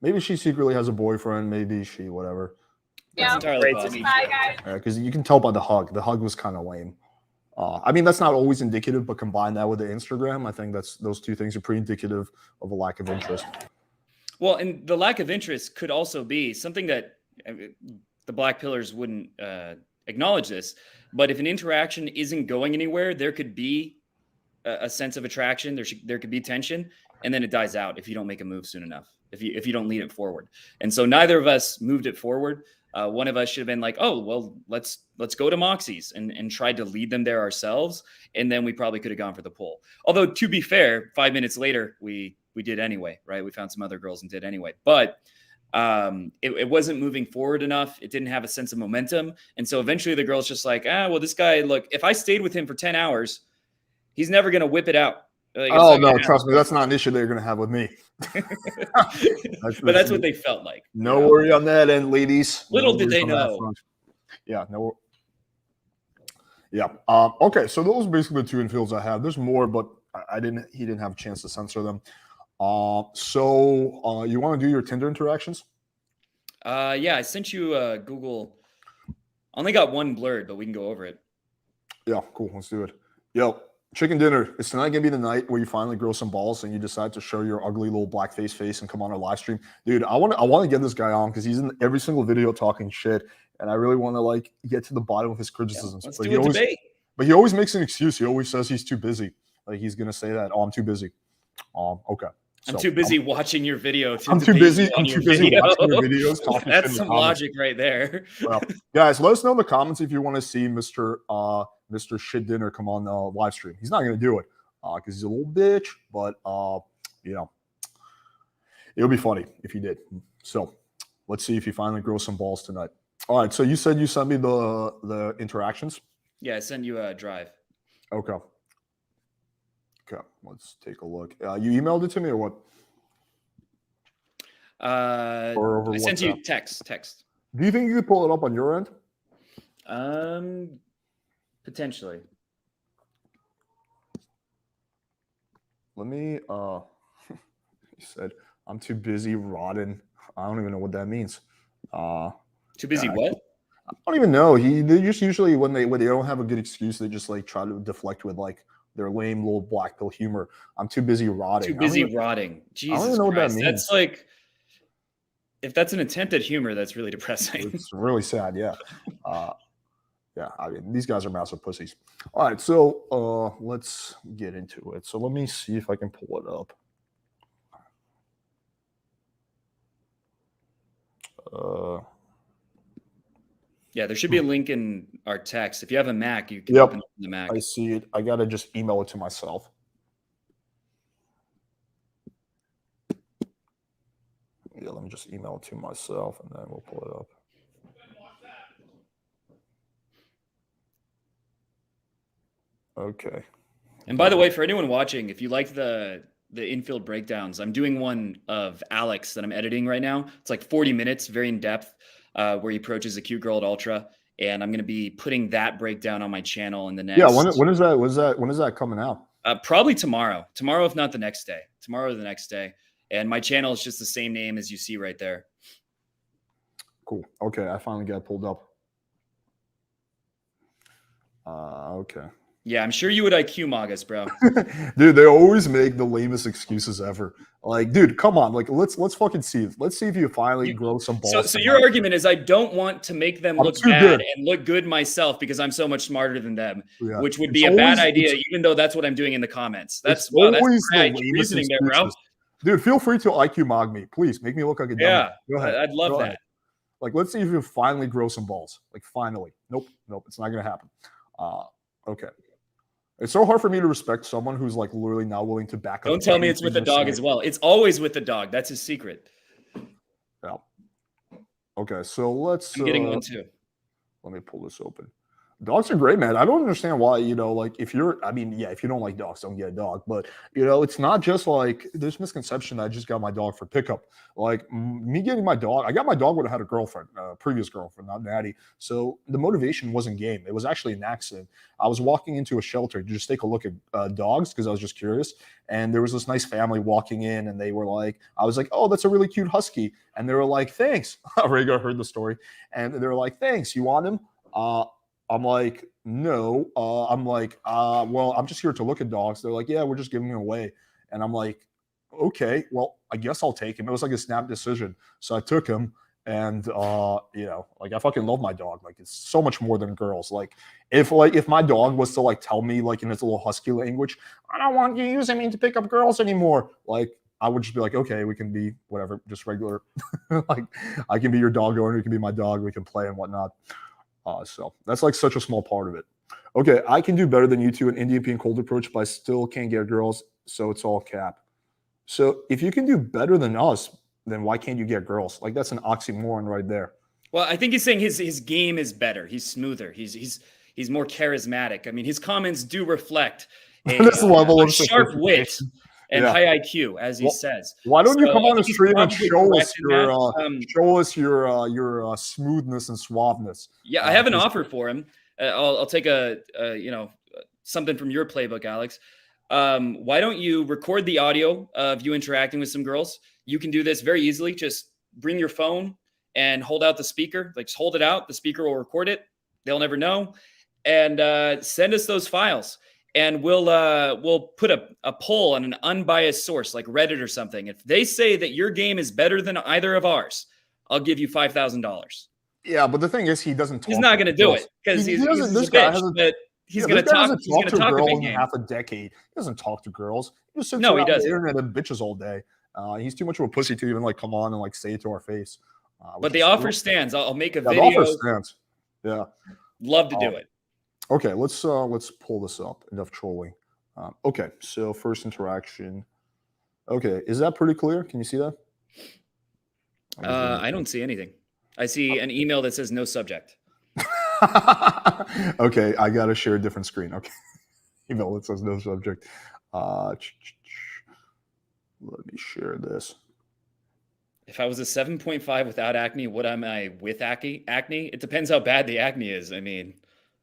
Maybe she secretly has a boyfriend. Maybe she whatever. Yeah. That's entirely Great to possible. meet Bye, guys. Because you can tell by the hug. The hug was kind of lame. I mean, that's not always indicative, but combine that with the Instagram, I think those two things are pretty indicative of a lack of interest. Well, and the lack of interest could also be something that the black pillars wouldn't acknowledge this, but if an interaction isn't going anywhere, there could be a sense of attraction. There could be tension, and then it dies out if you don't make a move soon enough, if you don't lead it forward. And so neither of us moved it forward. One of us should have been like, oh, well, let's go to Moxie's and tried to lead them there ourselves. And then we probably could have gone for the pull. Although, to be fair, 5 minutes later, we did anyway, right? We found some other girls and did anyway. But it wasn't moving forward enough. It didn't have a sense of momentum. And so eventually the girl's just like, well, this guy, look, if I stayed with him for 10 hours, he's never going to whip it out. Like, oh, no, trust me. That's not an issue they're going to have with me. But that's what they felt like. No worry on that end, ladies. Little did they know. Yeah, no. Yeah. Okay, so those are basically the two infields I have. There's more, but he didn't have a chance to censor them. So you want to do your Tinder interactions? Yeah, I sent you Google. I only got one blurred, but we can go over it. Yeah, cool. Let's do it. Yo, chicken dinner. Is tonight gonna be the night where you finally grow some balls and you decide to show your ugly little blackface face and come on our live stream? Dude, I want to get this guy on because he's in every single video talking shit, and I really want to like get to the bottom of his criticisms. Yeah, let's do a debate. But he always makes an excuse. He always says he's too busy. Like he's gonna say that. Oh, I'm too busy. Okay. I'm too busy watching your video. I'm too busy watching your videos. That's some logic right there. Well, guys, let us know in the comments if you want to see Mr. Shit Dinner come on the live stream. He's not going to do it because he's a little bitch, but it'll be funny if he did. So let's see if he finally grows some balls tonight. All right. So you said you sent me the interactions. Yeah, I sent you a drive. Okay. Let's take a look. You emailed it to me or what? Or over I sent WhatsApp? you text. Do you think you could pull it up on your end? Potentially. Let me. He said, "I'm too busy rotting." I don't even know what that means. Too busy what? I don't even know. They just usually when they don't have a good excuse, they just like try to deflect with like their lame little black pill humor. I'm too busy rotting. Too busy rotting. Jesus even know what that Christ. means. That's like, if that's an attempted humor, that's really depressing. It's really sad. Yeah. Yeah. I mean, these guys are massive pussies. All right. So let's get into it. So let me see if I can pull it up. Yeah, there should be a link in our text. If you have a Mac, you can Yep. open it from the Mac. I see it. I gotta just email it to myself. Yeah, let me just email it to myself and then we'll pull it up. Okay. And by the way, for anyone watching, if you like the infield breakdowns, I'm doing one of Alex that I'm editing right now. It's like 40 minutes, very in depth, where he approaches a cute girl at Ultra. And I'm going to be putting that breakdown on my channel in the next. Yeah, when is that? When is that coming out? Probably tomorrow. Tomorrow, if not the next day. Tomorrow or the next day. And my channel is just the same name as you see right there. Cool. Okay, I finally got it pulled up. Okay. Yeah, I'm sure you would IQ mog us, bro. Dude, they always make the lamest excuses ever. Like, dude, come on. Like, let's fucking see it. Let's see if you finally grow some balls. So your argument is I don't want to make them look bad and look good myself because I'm so much smarter than them, which would be a bad idea, even though that's what I'm doing in the comments. That's reasoning there, bro. Dude, feel free to IQ mog me. Please make me look like a dummy. Yeah, go ahead. I'd love that. Like, let's see if you finally grow some balls. Like, finally. Nope, it's not gonna happen. Okay. It's so hard for me to respect someone who's like literally not willing to back up. Don't tell me it's with the dog as well. It's always with the dog. That's his secret. Yeah. Okay, so let's. I'm getting one too. Let me pull this open. Dogs are great, man. I don't understand why, like if you don't like dogs, don't get a dog. But, it's not just like there's misconception that I just got my dog for pickup. Like me getting my dog, I got my dog when I had a girlfriend, previous girlfriend, not Natty. So the motivation wasn't game. It was actually an accident. I was walking into a shelter to just take a look at dogs because I was just curious. And there was this nice family walking in and they were like, I was like, oh, that's a really cute husky. And they were like, thanks. Rhaegar heard the story. And they were like, thanks. You want him? I'm like, no. I'm like, well, I'm just here to look at dogs. They're like, yeah, we're just giving him away. And I'm like, okay, well, I guess I'll take him. It was like a snap decision. So I took him and, like I fucking love my dog. Like it's so much more than girls. Like if my dog was to like tell me like in its little husky language, I don't want you using me to pick up girls anymore. Like I would just be like, okay, we can be whatever, just regular. Like I can be your dog owner. You can be my dog. We can play and whatnot. So that's like such a small part of it. Okay, I can do better than you two in Indian being cold approach, but I still can't get girls, so it's all cap. So if you can do better than us, then why can't you get girls? Like that's an oxymoron right there. Well, I think he's saying his game is better. He's smoother. He's more charismatic. I mean, his comments do reflect this level of sharp wit and high IQ, as he says. Why don't you come on the stream and show us your smoothness and suaveness? Yeah, I have an offer for him. I'll take something from your playbook, Alex. Why don't you record the audio of you interacting with some girls? You can do this very easily. Just bring your phone and hold out the speaker. Like just hold it out. The speaker will record it. They'll never know. And send us those files. And we'll put a poll on an unbiased source like Reddit or something. If they say that your game is better than either of ours, I'll give you $5,000. Yeah, but the thing is, he doesn't talk. He's not going to do it because he's going to talk. He's going to talk a big game. Half a decade. He doesn't talk to girls. He just sits he around doesn't. the internet and bitches all day. He's too much of a pussy to even like come on and like say it to our face. But the offer stands. I'll make a video. The offer stands. Yeah, love to do it. Okay, let's pull this up. Enough trolling. Okay, so first interaction. Okay, is that pretty clear? Can you see that? I don't see anything. I see an email that says no subject. Okay, I gotta share a different screen. Okay, email that says no subject. Let me share this. If I was a 7.5 without acne, what am I with acne? It depends how bad the acne is. I mean,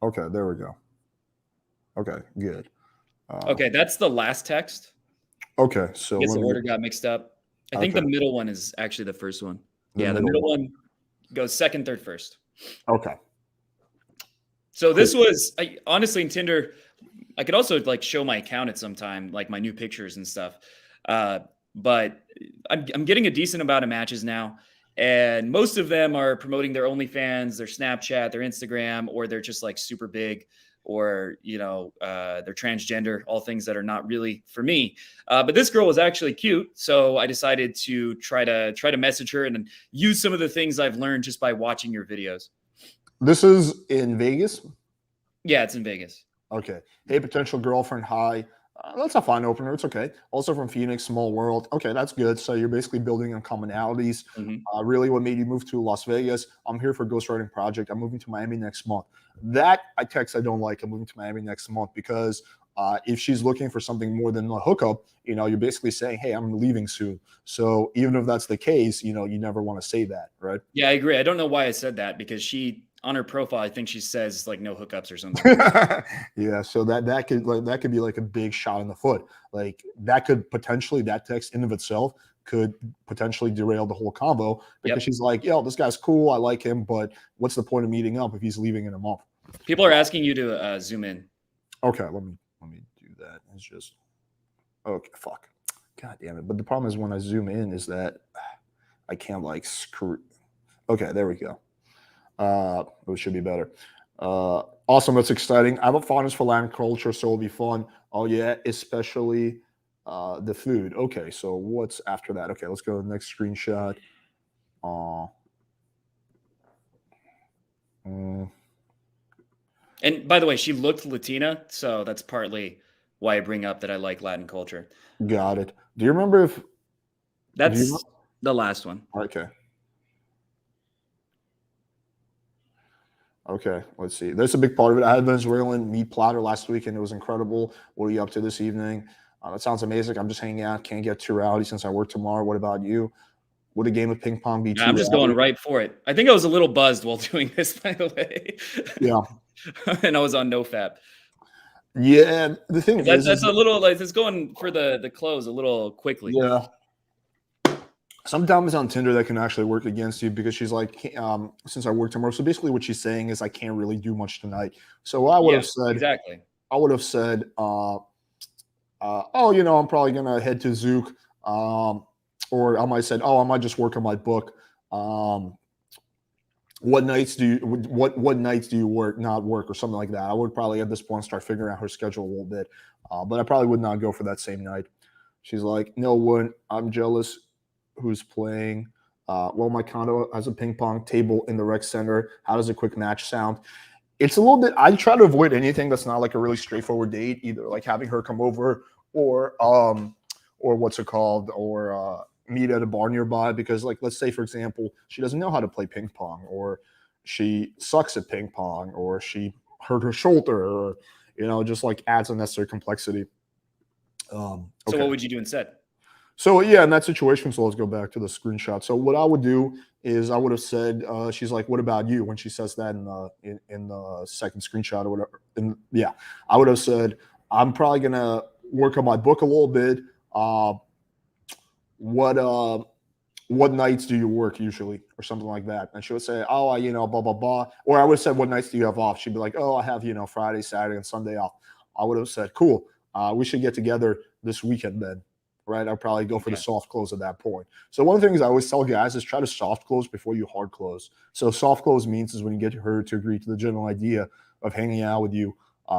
Okay, there we go. Okay, good. okay, that's the last text. Okay, so I guess the let me order got mixed up. I think Okay. the middle one is actually the first one. The The middle middle one goes second, third, first. Okay. So this was honestly in Tinder. I could also like show my account at some time, like my new pictures and stuff. But I'm getting a decent amount of matches now, and most of them are promoting their OnlyFans, their Snapchat, their Instagram, or they're just like super big, or they're transgender. All things that are not really for me. But this girl was actually cute, so I decided to try to message her and use some of the things I've learned just by watching your videos. This is in Vegas? Yeah, it's in Vegas. Okay. Hey, potential girlfriend. Hi. That's a fine opener. It's okay. Also from Phoenix, small world. Okay, that's good. So you're basically building on commonalities. Really, what made you move to Las Vegas? I'm here for a ghostwriting project. I'm moving to Miami next month. That I don't like. I'm moving to Miami next month because if she's looking for something more than a hookup, you're basically saying, hey, I'm leaving soon. So even if that's the case, you never want to say that, right? Yeah, I agree. I don't know why I said that because she, on her profile, I think she says like no hookups or something. Yeah, so that could be like a big shot in the foot. Like that text in of itself could potentially derail the whole convo because she's like, yo, this guy's cool, I like him, but what's the point of meeting up if he's leaving in a month? People are asking you to zoom in. Okay, let me do that. It's just okay. Fuck, god damn it! But the problem is when I zoom in is that I can't like screw. Okay, there we go. It should be better. Awesome. That's exciting. I have a fondness for Latin culture, so it'll be fun. Oh yeah, especially the food. Okay, so what's after that? Okay, let's go to the next screenshot. And by the way, she looked Latina, so that's partly why I bring up that I like Latin culture. Got it. Do you remember if that's the last one? Okay. Okay, let's see. That's a big part of it. I had Venezuelan meat platter last week, and it was incredible. What are you up to this evening? That sounds amazing. I'm just hanging out. Can't get too rowdy since I work tomorrow. What about you? Would a game of ping pong be too I'm just going right for it. I think I was a little buzzed while doing this, by the way. Yeah. And I was on NoFap. Yeah, the thing is that's a little like it's going for the close a little quickly. Yeah. Sometimes on Tinder that can actually work against you because she's like, since I work tomorrow. So basically what she's saying is I can't really do much tonight. So I would have said exactly. I would have said, oh, I'm probably gonna head to Zook. Or I might have said, oh, I might just work on my book. What nights do you work, not work, or something like that? I would probably at this point start figuring out her schedule a little bit. But I probably would not go for that same night. She's like, no one, I'm jealous. Who's playing? Well, my condo has a ping pong table in the rec center. How does a quick match sound? It's a little bit, I try to avoid anything that's not like a really straightforward date, either like having her come over or what's it called, or meet at a bar nearby, because like, let's say for example, she doesn't know how to play ping pong, or she sucks at ping pong, or she hurt her shoulder, or just like adds unnecessary complexity. So what would you do instead? So yeah, in that situation, so let's go back to the screenshot. So what I would do is I would have said, she's like, what about you? When she says that in the second screenshot or whatever. And yeah, I would have said, I'm probably gonna work on my book a little bit. What nights do you work usually, or something like that? And she would say, oh, blah, blah, blah. Or I would have said, what nights do you have off? She'd be like, oh, I have, Friday, Saturday, and Sunday off. I would have said, cool. We should get together this weekend then. Right, I'll probably go for the soft close at that point. So one of the things I always tell guys is try to soft close before you hard close. So soft close means is when you get her to agree to the general idea of hanging out with you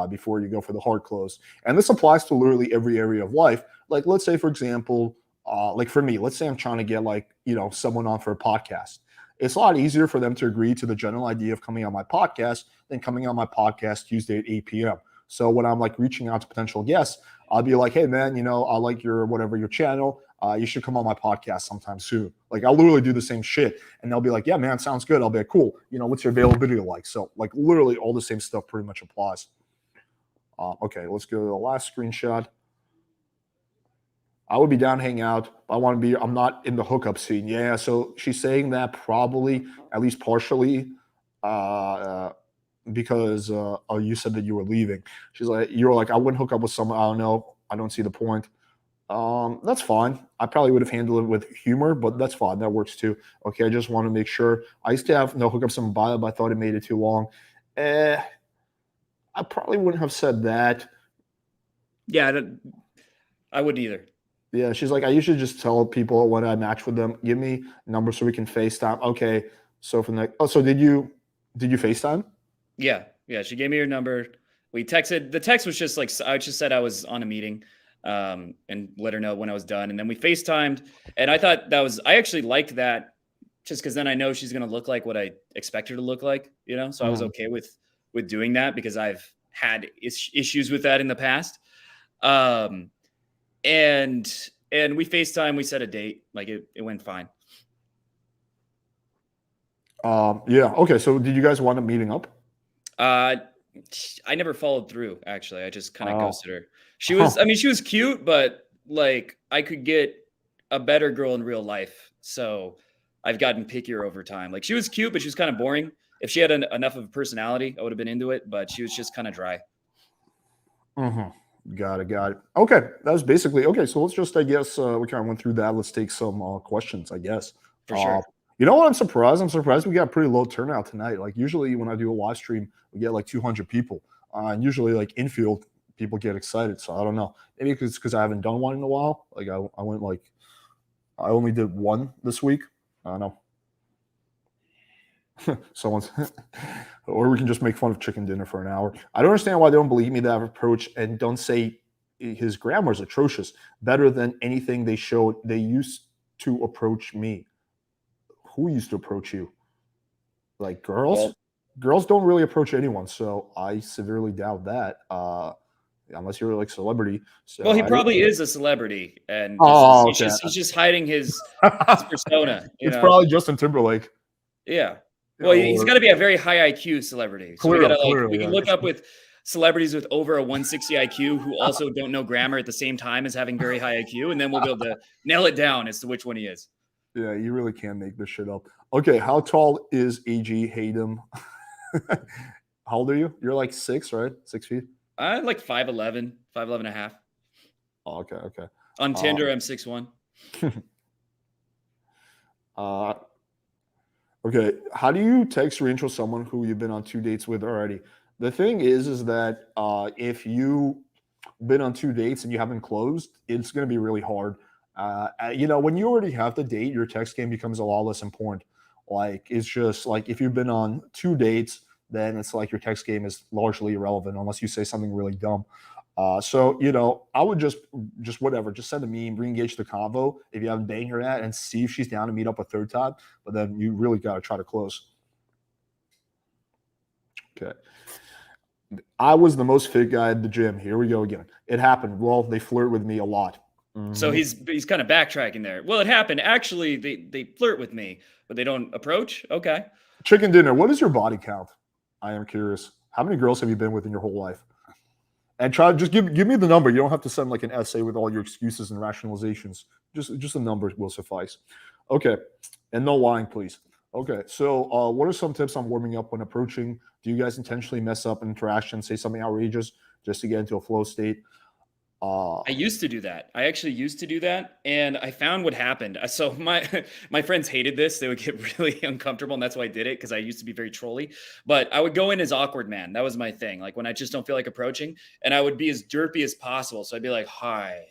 before you go for the hard close. And this applies to literally every area of life. Like let's say, for example, like for me, let's say I'm trying to get someone on for a podcast. It's a lot easier for them to agree to the general idea of coming on my podcast than coming on my podcast Tuesday at 8 p.m. So when I'm reaching out to potential guests, I'll be like, hey man, I like your channel. You should come on my podcast sometime soon. I'll literally do the same shit. And they'll be like, yeah, man, sounds good. I'll be like, cool. What's your availability like? So literally all the same stuff pretty much applies. Okay, let's go to the last screenshot. I would be down hanging out. I'm not in the hookup scene. Yeah. So she's saying that probably, at least partially, because you said that you were leaving. She's like, you were like, I wouldn't hook up with someone. I don't know. I don't see the point. That's fine. I probably would have handled it with humor, but that's fine. That works too. Okay. I just want to make sure. I used to have no hookups in my bio, but I thought it made it too long. I probably wouldn't have said that. Yeah, I wouldn't either. Yeah, she's like, I usually just tell people when I match with them, give me numbers so we can FaceTime. Okay. So from the so did you FaceTime? Yeah. She gave me her number. We texted. The text was just like, I just said I was on a meeting, and let her know when I was done. And then we FaceTimed. And I thought I actually liked that, just because then I know she's going to look like what I expect her to look like, So I was okay with doing that, because I've had issues with that in the past. And we FaceTime, we set a date, like it went fine. Yeah. Okay. So did you guys wind up meeting up? I never followed through, actually. I just kind of ghosted her. She was cute, but like I could get a better girl in real life. So I've gotten pickier over time. Like she was cute, but she was kind of boring. If she had enough of a personality, I would have been into it, but she was just kind of dry. Mm-hmm. Got it. Okay. That was basically, okay. So let's just, I guess, we kind of went through that. Let's take some questions, I guess. For sure. You know what? I'm surprised we got a pretty low turnout tonight. Like usually when I do a live stream, we get like 200 people. And usually like Infield, people get excited. So I don't know. Maybe it's because I haven't done one in a while. Like I went like, I only did one this week. I don't know. Someone's, or we can just make fun of chicken dinner for an hour. I don't understand why they don't believe me that approach and don't say his grammar is atrocious. Better than anything they showed. They used to approach me. Who used to approach you? Like girls? Well, girls don't really approach anyone, so I severely doubt that. Unless you're like celebrity. So well, he probably is a celebrity, and he's just hiding his persona. It's probably Justin Timberlake. Yeah. Well, he's got to be a very high IQ celebrity. So we can look up with celebrities with over a 160 IQ who also don't know grammar at the same time as having very high IQ, and then we'll be able to nail it down as to which one he is. Yeah, you really can't make this shit up. Okay, how tall is AG Hayden? How old are you? You're like 6, right? 6 feet? I'm like 5'11", 5'11 and a half. Oh, okay. On Tinder, I'm 6'1". Okay, how do you text or intro someone who you've been on 2 dates with already? The thing is that if you've been on 2 dates and you haven't closed, it's going to be really hard. When you already have the date, your text game becomes a lot less important. Like, it's just like if you've been on 2 dates, then it's like your text game is largely irrelevant unless you say something really dumb. So, I would just whatever, just send a meme, re-engage the convo if you haven't banged her at, and see if she's down to meet up a third time. But then you really got to try to close. Okay. I was the most fit guy at the gym. Here we go again. It happened. Well, they flirt with me a lot. Mm-hmm. So he's kind of backtracking there. Well, it happened. Actually, they flirt with me, but they don't approach. Okay. Chicken dinner. What is your body count? I am curious. How many girls have you been with in your whole life? And just give me the number. You don't have to send like an essay with all your excuses and rationalizations. Just a number will suffice. Okay. And no lying, please. Okay. So what are some tips on warming up when approaching? Do you guys intentionally mess up an interaction, say something outrageous just to get into a flow state? I used to do that. I actually used to do that, and I found what happened. So my friends hated this. They would get really uncomfortable, and that's why I did it, because I used to be very trolly. But I would go in as awkward man. That was my thing. Like when I just don't feel like approaching, and I would be as derpy as possible. So I'd be like, "Hi,"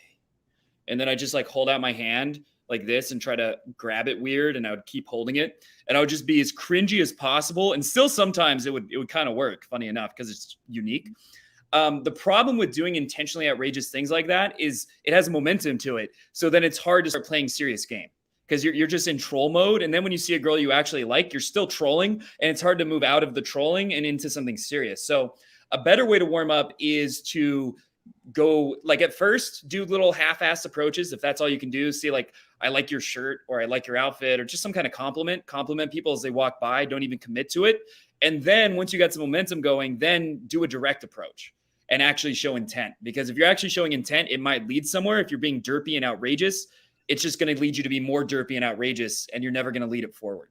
and then I just like hold out my hand like this and try to grab it weird, and I would keep holding it, and I would just be as cringy as possible. And still, sometimes it would kind of work. Funny enough, because it's unique. The problem with doing intentionally outrageous things like that is it has momentum to it. So then it's hard to start playing serious game because you're just in troll mode. And then when you see a girl you actually like, you're still trolling, and it's hard to move out of the trolling and into something serious. So a better way to warm up is to go like at first, do little half-assed approaches. If that's all you can do, see like, I like your shirt, or I like your outfit, or just some kind of compliment people as they walk by. Don't even commit to it. And then once you got some momentum going, then do a direct approach. and actually show intent. Because if you're actually showing intent, it might lead somewhere. If you're being derpy and outrageous, it's just going to lead you to be more derpy and outrageous, and you're never going to lead it forward.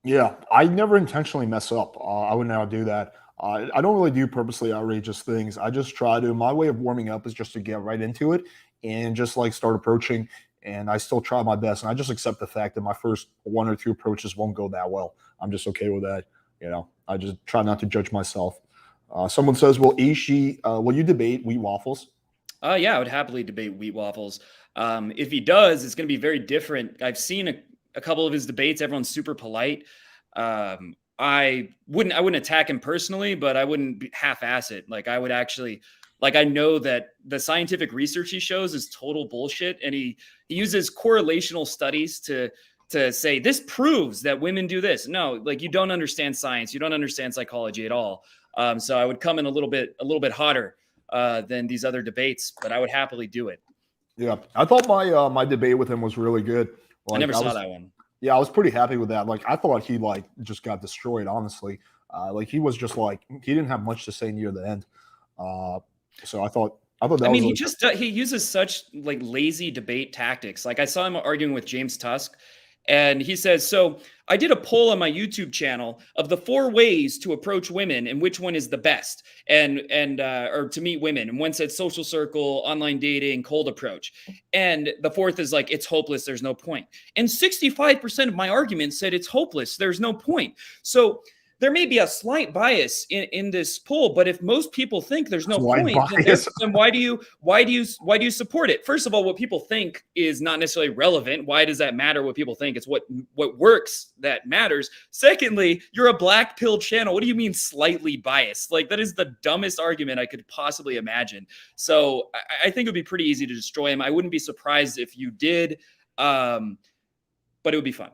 Yeah, I never intentionally mess up. I would never do that. I don't really do purposely outrageous things. I just try to. My way of warming up is just to get right into it and just like start approaching. And I still try my best. And I just accept the fact that my first 1 or 2 approaches won't go that well. I'm just okay with that. I just try not to judge myself. Someone says, will you debate wheat waffles? Yeah, I would happily debate wheat waffles. If he does, it's going to be very different. I've seen a couple of his debates. Everyone's super polite. I wouldn't attack him personally, but I wouldn't half-ass it. Like I would actually, like I know that the scientific research he shows is total bullshit, and he uses correlational studies to say this proves that women do this. No, like you don't understand science, you don't understand psychology at all. So I would come in a little bit hotter than these other debates, but I would happily do it. Yeah, I thought my debate with him was really good. Like, I never saw that one. Yeah, I was pretty happy with that. Like I thought he just got destroyed, honestly. Like he was just he didn't have much to say near the end. So I thought that. I mean, he uses such like lazy debate tactics. Like I saw him arguing with James Tusk, and he says, "So I did a poll on my YouTube channel of the 4 ways to approach women and which one is the best, or to meet women. And one said social circle, online dating, cold approach, and the 4th is like it's hopeless. There's no point. And 65% of my arguments said it's hopeless. There's no point. So." There may be a slight bias in this poll, but if most people think there's no point, then why do you support it? First of all, what people think is not necessarily relevant. Why does that matter? What people think? It's what works that matters. Secondly, you're a black pill channel. What do you mean slightly biased? Like that is the dumbest argument I could possibly imagine. So I think it would be pretty easy to destroy him. I wouldn't be surprised if you did, but it would be fun.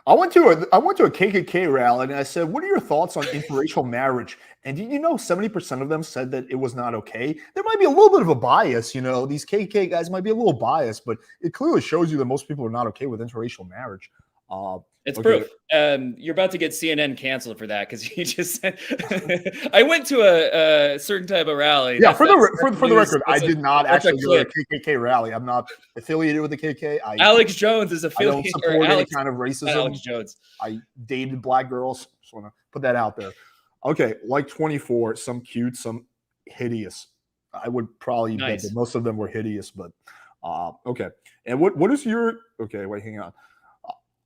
I went to a KKK rally and I said, "What are your thoughts on interracial marriage?" And did you know 70% of them said that it was not okay? There might be a little bit of a bias, These KKK guys might be a little biased, but it clearly shows you that most people are not okay with interracial marriage. It's proof. You're about to get CNN canceled for that because you just said I went to a certain type of rally. Yeah, for the record, I did not actually go to a KKK rally. I'm not affiliated with the KKK. Alex Jones is affiliated. I don't support any kind of racism. Alex Jones. I dated black girls. Just want to put that out there. Okay, like 24, some cute, some hideous. I would probably bet that most of them were hideous, but okay. And what is your okay? Wait, hang on.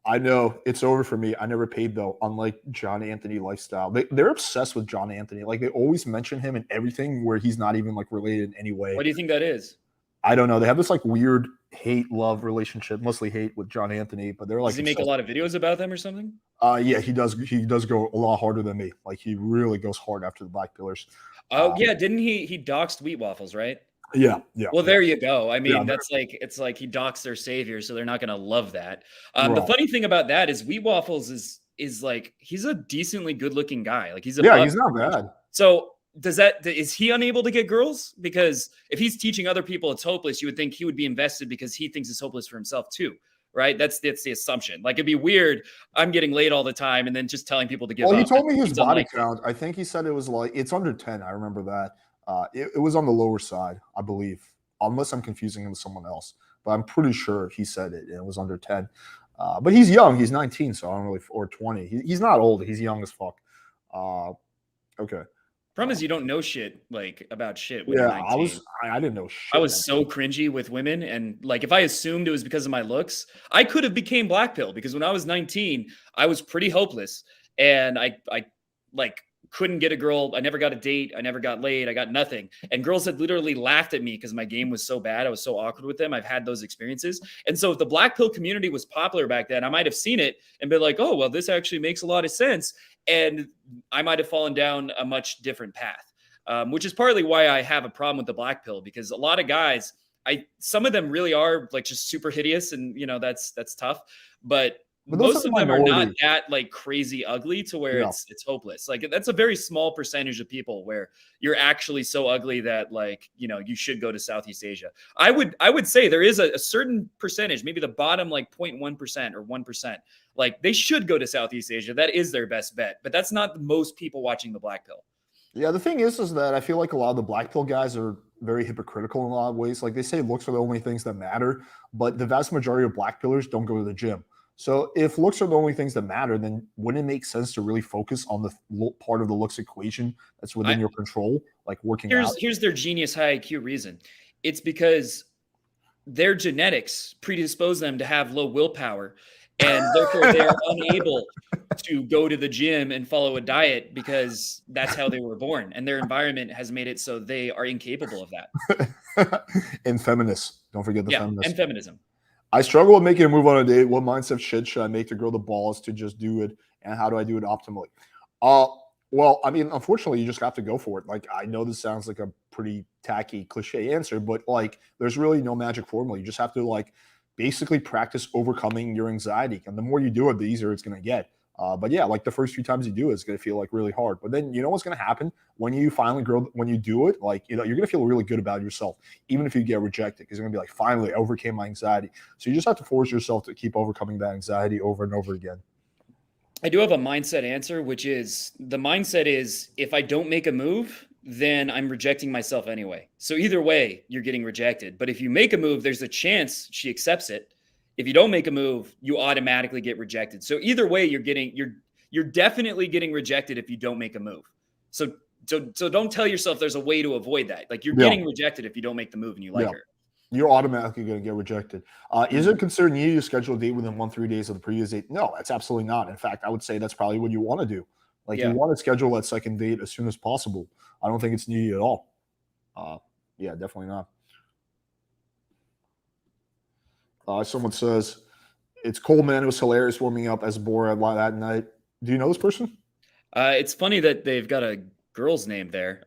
I know it's over for me. I never paid though, unlike John Anthony lifestyle. They're obsessed with John Anthony. Like they always mention him in everything where he's not even like related in any way. What do you think that is? I don't know. They have this like weird hate-love relationship, mostly hate with John Anthony, but they're like Does he make a lot of videos about them or something? Yeah, he does. He does go a lot harder than me. Like he really goes hard after the black pillars. Oh yeah, didn't he doxed wheat waffles, right? Yeah. Well, there you go. I mean, it's like he doxed their savior, so they're not going to love that. The funny thing about that is Wheat Waffles is like he's a decently good-looking guy. Like he's he's not bad. So is he unable to get girls? Because if he's teaching other people it's hopeless, you would think he would be invested because he thinks it's hopeless for himself too. Right? That's the assumption. Like it'd be weird. I'm getting laid all the time and then just telling people to give up. Well, he told me his body count. I think he said it was like it's under 10. I remember that. It was on the lower side, I believe, unless I'm confusing him with someone else. But I'm pretty sure he said it, and it was under 10. But he's young. He's 19, so I don't really, or 20. He's not old. He's young as fuck. Okay. Problem is you don't know shit like about shit. When I didn't know shit. I was so cringy with women, and like if I assumed it was because of my looks, I could have became black pill because when I was 19, I was pretty hopeless, and I like couldn't get a girl. I never got a date. I never got laid. I got nothing. And girls had literally laughed at me because my game was so bad. I was so awkward with them. I've had those experiences. And so if the black pill community was popular back then, I might have seen it and been like, oh, well, this actually makes a lot of sense. And I might have fallen down a much different path, which is partly why I have a problem with the black pill, because a lot of guys, some of them really are like just super hideous. And, that's tough. But most of them are not that like crazy ugly to where it's hopeless. Like that's a very small percentage of people where you're actually so ugly that like, you should go to Southeast Asia. I would say there is a certain percentage, maybe the bottom like 0.1% or 1%. Like they should go to Southeast Asia. That is their best bet, but that's not most people watching the black pill. Yeah, the thing is that I feel like a lot of the black pill guys are very hypocritical in a lot of ways. Like they say looks are the only things that matter, but the vast majority of black pillars don't go to the gym. So if looks are the only things that matter, then wouldn't it make sense to really focus on the part of the looks equation that's within your control, like working out? Here's their genius high IQ reason. It's because their genetics predispose them to have low willpower, and therefore they are unable to go to the gym and follow a diet because that's how they were born, and their environment has made it so they are incapable of that. And feminists, don't forget the feminists. And feminism. I struggle with making a move on a date. What mindset shit should I make to grow the balls to just do it, and how do I do it optimally? Well, I mean, unfortunately, you just have to go for it. Like, I know this sounds like a pretty tacky, cliche answer, but like, there's really no magic formula. You just have to like basically practice overcoming your anxiety, and the more you do it, the easier it's going to get. But yeah, like the first few times you do it, it's going to feel like really hard. But then you know what's going to happen when you finally grow, when you do it, like, you know, you're going to feel really good about yourself, even if you get rejected, because you're going to be like, finally, I overcame my anxiety. So you just have to force yourself to keep overcoming that anxiety over and over again. I do have a mindset answer, which is the mindset is if I don't make a move, then I'm rejecting myself anyway. So either way, you're getting rejected. But if you make a move, there's a chance she accepts it. If you don't make a move, you automatically get rejected. So either way, you're definitely getting rejected if you don't make a move. So don't tell yourself there's a way to avoid that. Like you're getting rejected if you don't make the move and you like her. You're automatically going to get rejected. Is it considered needed to schedule a date within 1-3 days of the previous date? No, that's absolutely not. In fact, I would say that's probably what you want to do. Like you want to schedule that second date as soon as possible. I don't think it's needed at all. Yeah, definitely not. Someone says, it's cold, man. It was hilarious warming up as Borat that night. Do you know this person? It's funny that they've got a girl's name there.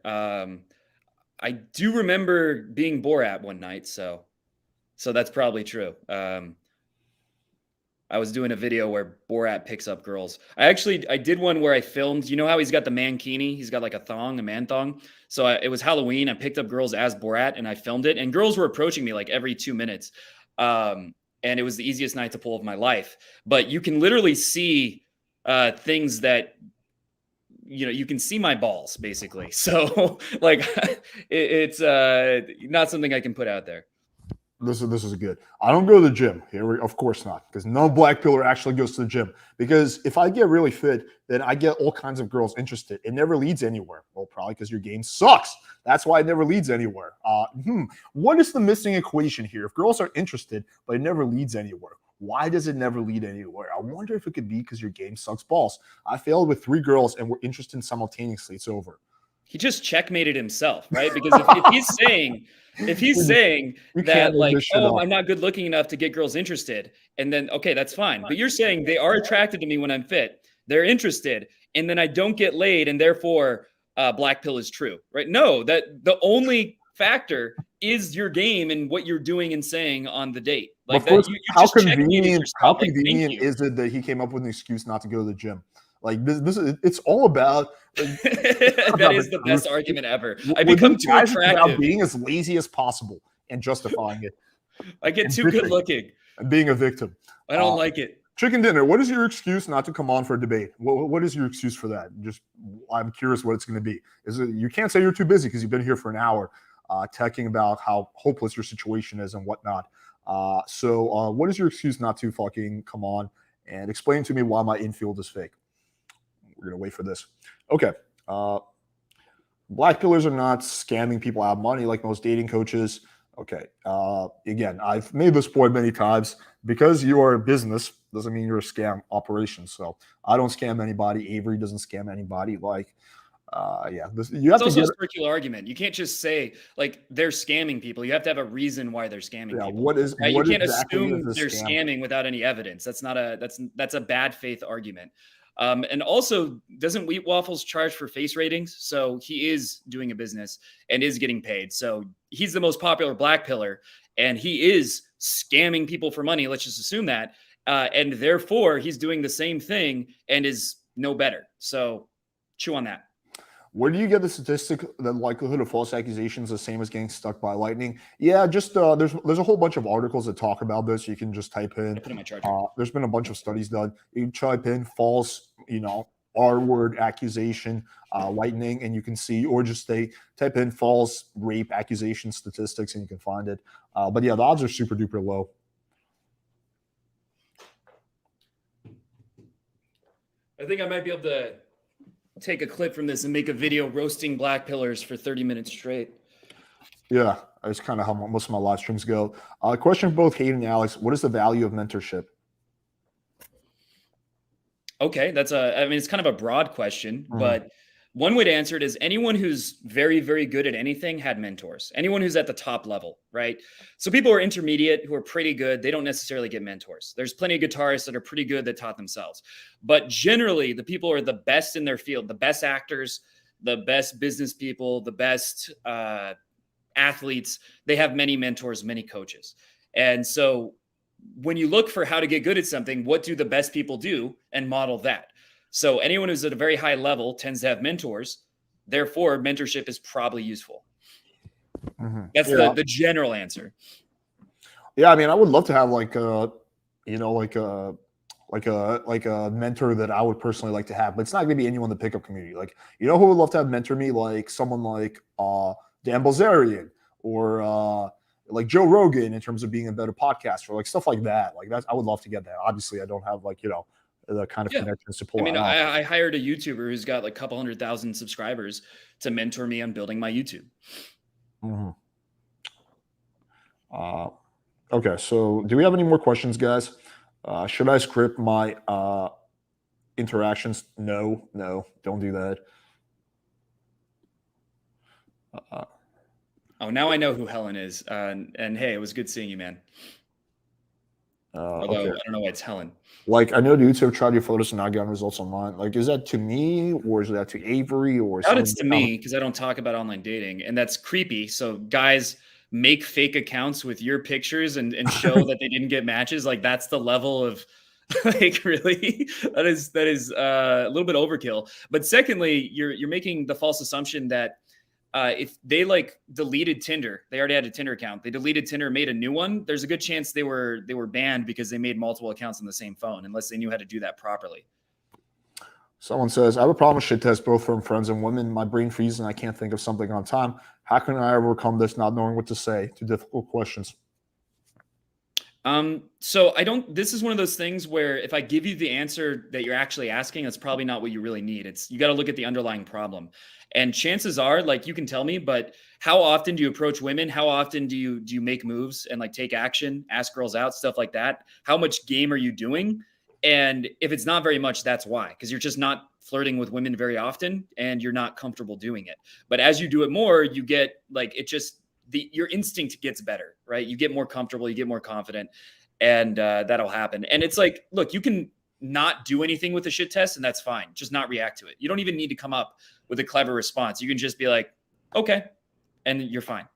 I do remember being Borat one night, so that's probably true. I was doing a video where Borat picks up girls. I did one where I filmed. You know how he's got the mankini? He's got like a man thong. So it was Halloween. I picked up girls as Borat and I filmed it. And girls were approaching me like every 2 minutes. And it was the easiest night to pull of my life. But you can literally see things that, you know, you can see my balls basically. So like it's not something I can put out there. This is good. I don't go to the gym. Of course not, because no black pillar actually goes to the gym. Because if I get really fit, then I get all kinds of girls interested. It never leads anywhere. Well, probably because your game sucks. That's why it never leads anywhere. What is the missing equation here? If girls are interested, but it never leads anywhere, why does it never lead anywhere? I wonder if it could be because your game sucks balls. I failed with 3 girls and were interested simultaneously. It's over. He just checkmated himself, right? Because if he's saying that like, oh, I'm not good looking enough to get girls interested, and then okay, that's fine. But you're saying they are attracted to me when I'm fit, they're interested, and then I don't get laid, and therefore black pill is true, right? No, that the only factor is your game and what you're doing and saying on the date. Like that, how convenient is it that he came up with an excuse not to go to the gym? Like this is, it's all about that is the best argument ever. I become too attractive. About being as lazy as possible and justifying it. I get too good looking. And being a victim. I don't like it. Chicken dinner. What is your excuse not to come on for a debate? What is your excuse for that? I'm curious what it's going to be. Is it you can't say you're too busy because you've been here for an hour talking about how hopeless your situation is and whatnot. So what is your excuse not to fucking come on and explain to me why my infield is fake? We're going to wait for this. Okay. Black pillars are not scamming people out of money like most dating coaches. Okay. Again, I've made this point many times. Because you are a business doesn't mean you're a scam operation. So I don't scam anybody. Avery doesn't scam anybody. Like, you have it's to also a circular argument. You can't just say like they're scamming people. You have to have a reason why they're scamming people. You can't assume they're scamming without any evidence. That's a bad faith argument. And also, doesn't Wheat Waffles charge for face ratings? So he is doing a business and is getting paid. So he's the most popular black pillar, and he is scamming people for money. Let's just assume that. And therefore, he's doing the same thing and is no better. So chew on that. Where do you get the statistic that likelihood of false accusations is the same as getting stuck by lightning? Yeah, just there's a whole bunch of articles that talk about this. You can just type in. Put in my charger. There's been a bunch of studies done. You type in false, R word accusation lightning, and you can see, or just type in false rape accusation statistics and you can find it. But yeah, the odds are super duper low. I think I might be able to take a clip from this and make a video roasting black pillars for 30 minutes straight. Yeah, that's kind of how most of my live streams go. Question for both Hayden and Alex: what is the value of mentorship? Okay, I mean, it's kind of a broad question, but one way to answer it is anyone who's very, very good at anything had mentors. Anyone who's at the top level, right? So people who are intermediate, who are pretty good, they don't necessarily get mentors. There's plenty of guitarists that are pretty good that taught themselves. But generally, the people who are the best in their field, the best actors, the best business people, the best athletes, they have many mentors, many coaches. And so when you look for how to get good at something, what do the best people do and model that? So anyone who's at a very high level tends to have mentors. Therefore, mentorship is probably useful. That's the general answer. Yeah, I mean, I would love to have like a mentor that I would personally like to have, but it's not going to be anyone in the pickup community. Like, who would love to have mentor me? Like someone like Dan Bilzerian or like Joe Rogan in terms of being a better podcaster, like stuff like that. Like I would love to get that. Obviously, I don't have the kind of connections to pull. I mean, I hired a YouTuber who's got like a couple 100,000 subscribers to mentor me on building my YouTube. Okay, so do we have any more questions, guys? Should I script my interactions? No, don't do that. Oh, now I know who Helen is. And hey, it was good seeing you, man. Although I don't know why it's Helen. Like, I know dudes have tried your photos and not gotten results online. Like, is that to me or is that to Avery or? Doubt it's to me because I don't talk about online dating, and that's creepy. So guys make fake accounts with your pictures and show that they didn't get matches. Like that's the level of like really that is a little bit overkill. But secondly, you're making the false assumption that if they like deleted Tinder, they already had a Tinder account. They deleted Tinder, made a new one. There's a good chance they were banned because they made multiple accounts on the same phone, unless they knew how to do that properly. Someone says, I have a problem with shit tests, both from friends and women. My brain freezes and I can't think of something on time. How can I overcome this, not knowing what to say to difficult questions? So this is one of those things where if I give you the answer that you're actually asking, that's probably not what you really need. You got to look at the underlying problem. And chances are, like, you can tell me, but how often do you approach women? How often do you make moves and like take action, ask girls out, stuff like that? How much game are you doing? And if it's not very much, that's why, because you're just not flirting with women very often and you're not comfortable doing it. But as you do it more, you get like, your instinct gets better, right? You get more comfortable, you get more confident, and that'll happen. And it's like, look, you can not do anything with the shit test and that's fine. Just not react to it. You don't even need to come up with a clever response. You can just be like, okay, and you're fine.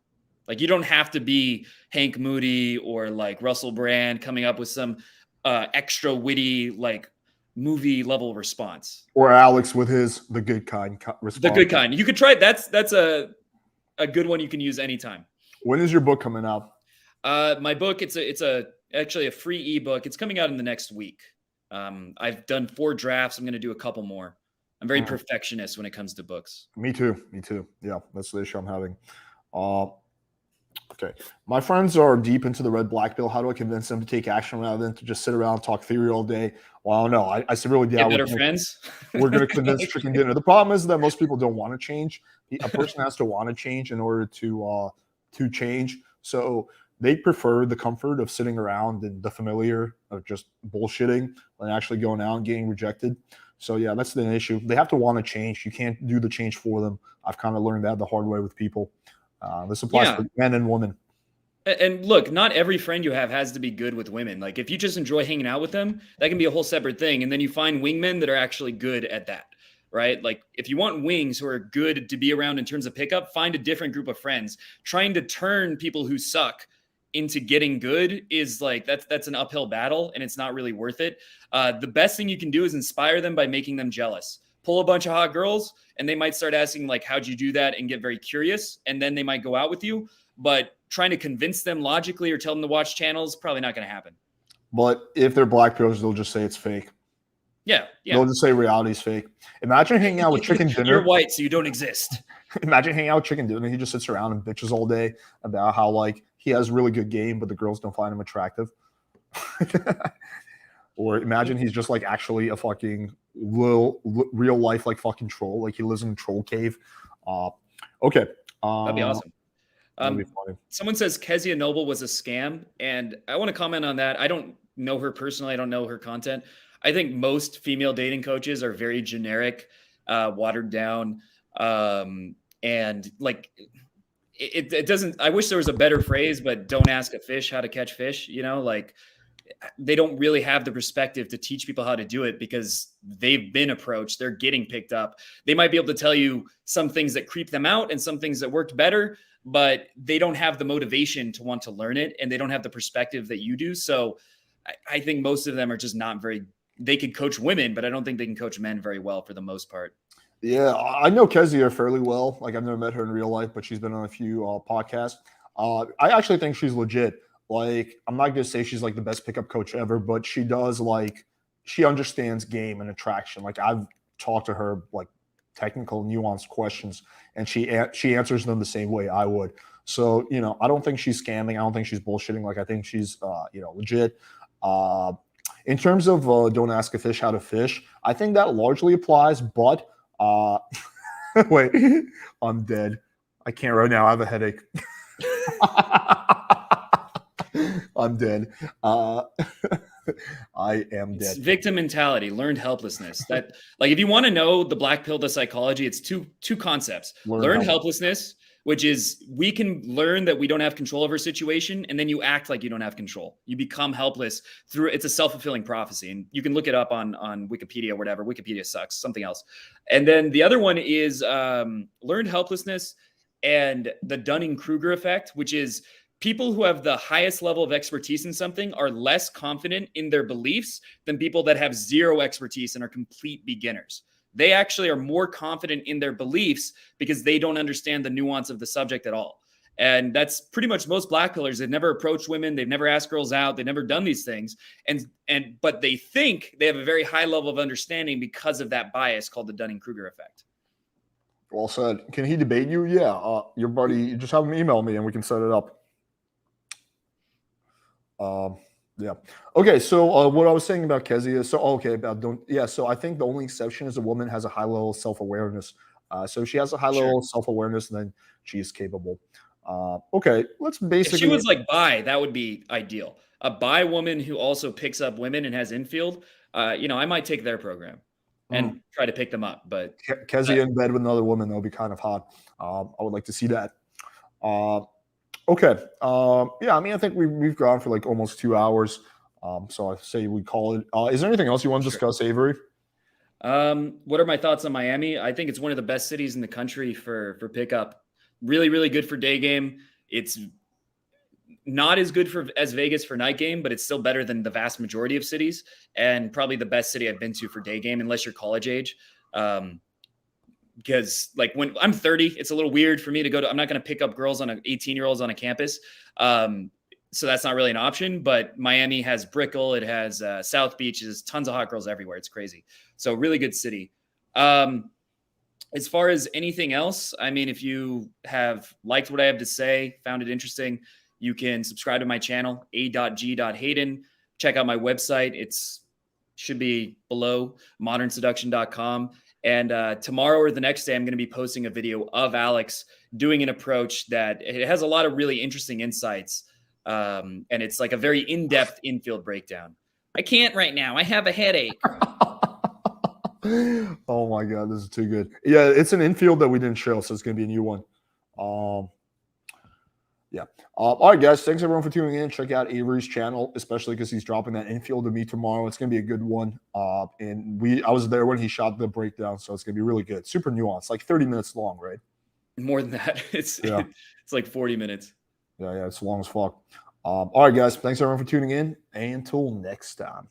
Like, you don't have to be Hank Moody or like Russell Brand coming up with some extra witty, like movie level response. Or Alex with the good kind response. The good kind. You could try it. That's a good one you can use anytime. When is your book coming out? My book, it's actually a free ebook. It's coming out in the next week. I've done 4 drafts. I'm going to do a couple more. I'm very perfectionist when it comes to books. Me too. Yeah, that's the issue I'm having. Okay. My friends are deep into the red black pill. How do I convince them to take action rather than to just sit around and talk theory all day? Well, I don't know. I severely doubt better friends. We're going to convince chicken dinner. The problem is that most people don't want to change. A person has to want to change in order to change. So they prefer the comfort of sitting around and the familiar of just bullshitting and actually going out and getting rejected. So yeah, that's the issue. They have to want to change. You can't do the change for them. I've kind of learned that the hard way with people. This applies to men and women. And look, not every friend you have has to be good with women. Like, if you just enjoy hanging out with them, that can be a whole separate thing. And then you find wingmen that are actually good at that, right? Like, if you want wings who are good to be around in terms of pickup, find a different group of friends. Trying to turn people who suck into getting good is like, that's an uphill battle, and it's not really worth it. The best thing you can do is inspire them by making them jealous. Pull a bunch of hot girls and they might start asking like, how'd you do that? And get very curious. And then they might go out with you, but trying to convince them logically or tell them to watch channels, probably not going to happen. But if they're black pills, they'll just say it's fake. Yeah. They'll just say reality's fake. Imagine hanging out with Chicken Dinner. You're white, so you don't exist. Imagine hanging out with Chicken Dinner. He just sits around and bitches all day about how like he has really good game, but the girls don't find him attractive. Or imagine he's just like actually a fucking real life like fucking troll. Like he lives in a troll cave. Okay. That'd be awesome. That'd be funny. Someone says Kezia Noble was a scam, and I want to comment on that. I don't know her personally. I don't know her content. I think most female dating coaches are very generic, watered down, and like it doesn't. I wish there was a better phrase, but don't ask a fish how to catch fish. You know, like they don't really have the perspective to teach people how to do it because they've been approached. They're getting picked up. They might be able to tell you some things that creep them out and some things that worked better, but they don't have the motivation to want to learn it, and they don't have the perspective that you do. So I think most of them are just not very. They could coach women, but I don't think they can coach men very well for the most part. Yeah, I know Kezia fairly well. Like I've never met her in real life, but she's been on a few podcasts. I actually think she's legit. Like I'm not gonna say she's like the best pickup coach ever, but she does like she understands game and attraction. Like I've talked to her like technical, nuanced questions, and she answers them the same way I would. So I don't think she's scamming. I don't think she's bullshitting. Like I think she's legit. In terms of don't ask a fish how to fish, I think that largely applies, but wait, I'm dead. I can't right now. I have a headache. I'm dead. I am dead. It's victim mentality, learned helplessness. That like if you want to know the black pill to psychology, it's two concepts. Learned helplessness, which is we can learn that we don't have control over a situation, and then you act like you don't have control. You become helpless through it's a self-fulfilling prophecy. And you can look it up on Wikipedia or whatever. Wikipedia sucks, something else. And then the other one is learned helplessness and the Dunning-Kruger effect, which is people who have the highest level of expertise in something are less confident in their beliefs than people that have zero expertise and are complete beginners. They actually are more confident in their beliefs because they don't understand the nuance of the subject at all. And that's pretty much most black pillars. They've never approached women. They've never asked girls out. They've never done these things. But they think they have a very high level of understanding because of that bias called the Dunning-Kruger effect. Well said. Can he debate you? Yeah. Your buddy, just have him email me and we can set it up. Yeah. Okay. So what I was saying about Kezia. So I think the only exception is a woman has a high level of self-awareness. So if she has a high level of self-awareness, then she is capable. Okay. Let's basically. If she was like bi, that would be ideal. A bi woman who also picks up women and has Infield. I might take their program and try to pick them up. But Kezia in bed with another woman, that would be kind of hot. I would like to see that. Okay. Yeah, I mean, I think we've gone for like almost 2 hours. So I say we call it. Is there anything else you want to discuss, Avery? What are my thoughts on Miami? I think it's one of the best cities in the country for pickup. Really, really good for day game. It's not as good as Vegas for night game, but it's still better than the vast majority of cities, and probably the best city I've been to for day game, unless you're college age. Because like when I'm 30, it's a little weird for me to go to, I'm not going to pick up girls 18-year-olds on a campus. So that's not really an option, but Miami has Brickell. It has South Beach. There's tons of hot girls everywhere. It's crazy. So really good city. As far as anything else, I mean, if you have liked what I have to say, found it interesting, you can subscribe to my channel, a.g.hayden. Check out my website. It's should be below, modernseduction.com. And tomorrow or the next day, I'm going to be posting a video of Alex doing an approach that it has a lot of really interesting insights. And it's like a very in-depth infield breakdown. I can't right now. I have a headache. Oh my God, this is too good. Yeah, it's an infield that we didn't show, so it's going to be a new one. Yeah. All right, guys. Thanks everyone for tuning in. Check out Avery's channel, especially because he's dropping that infield to me tomorrow. It's going to be a good one. And I was there when he shot the breakdown, so it's going to be really good. Super nuanced, like 30 minutes long, right? More than that. It's like 40 minutes. Yeah, it's long as fuck. All right, guys. Thanks everyone for tuning in. And until next time.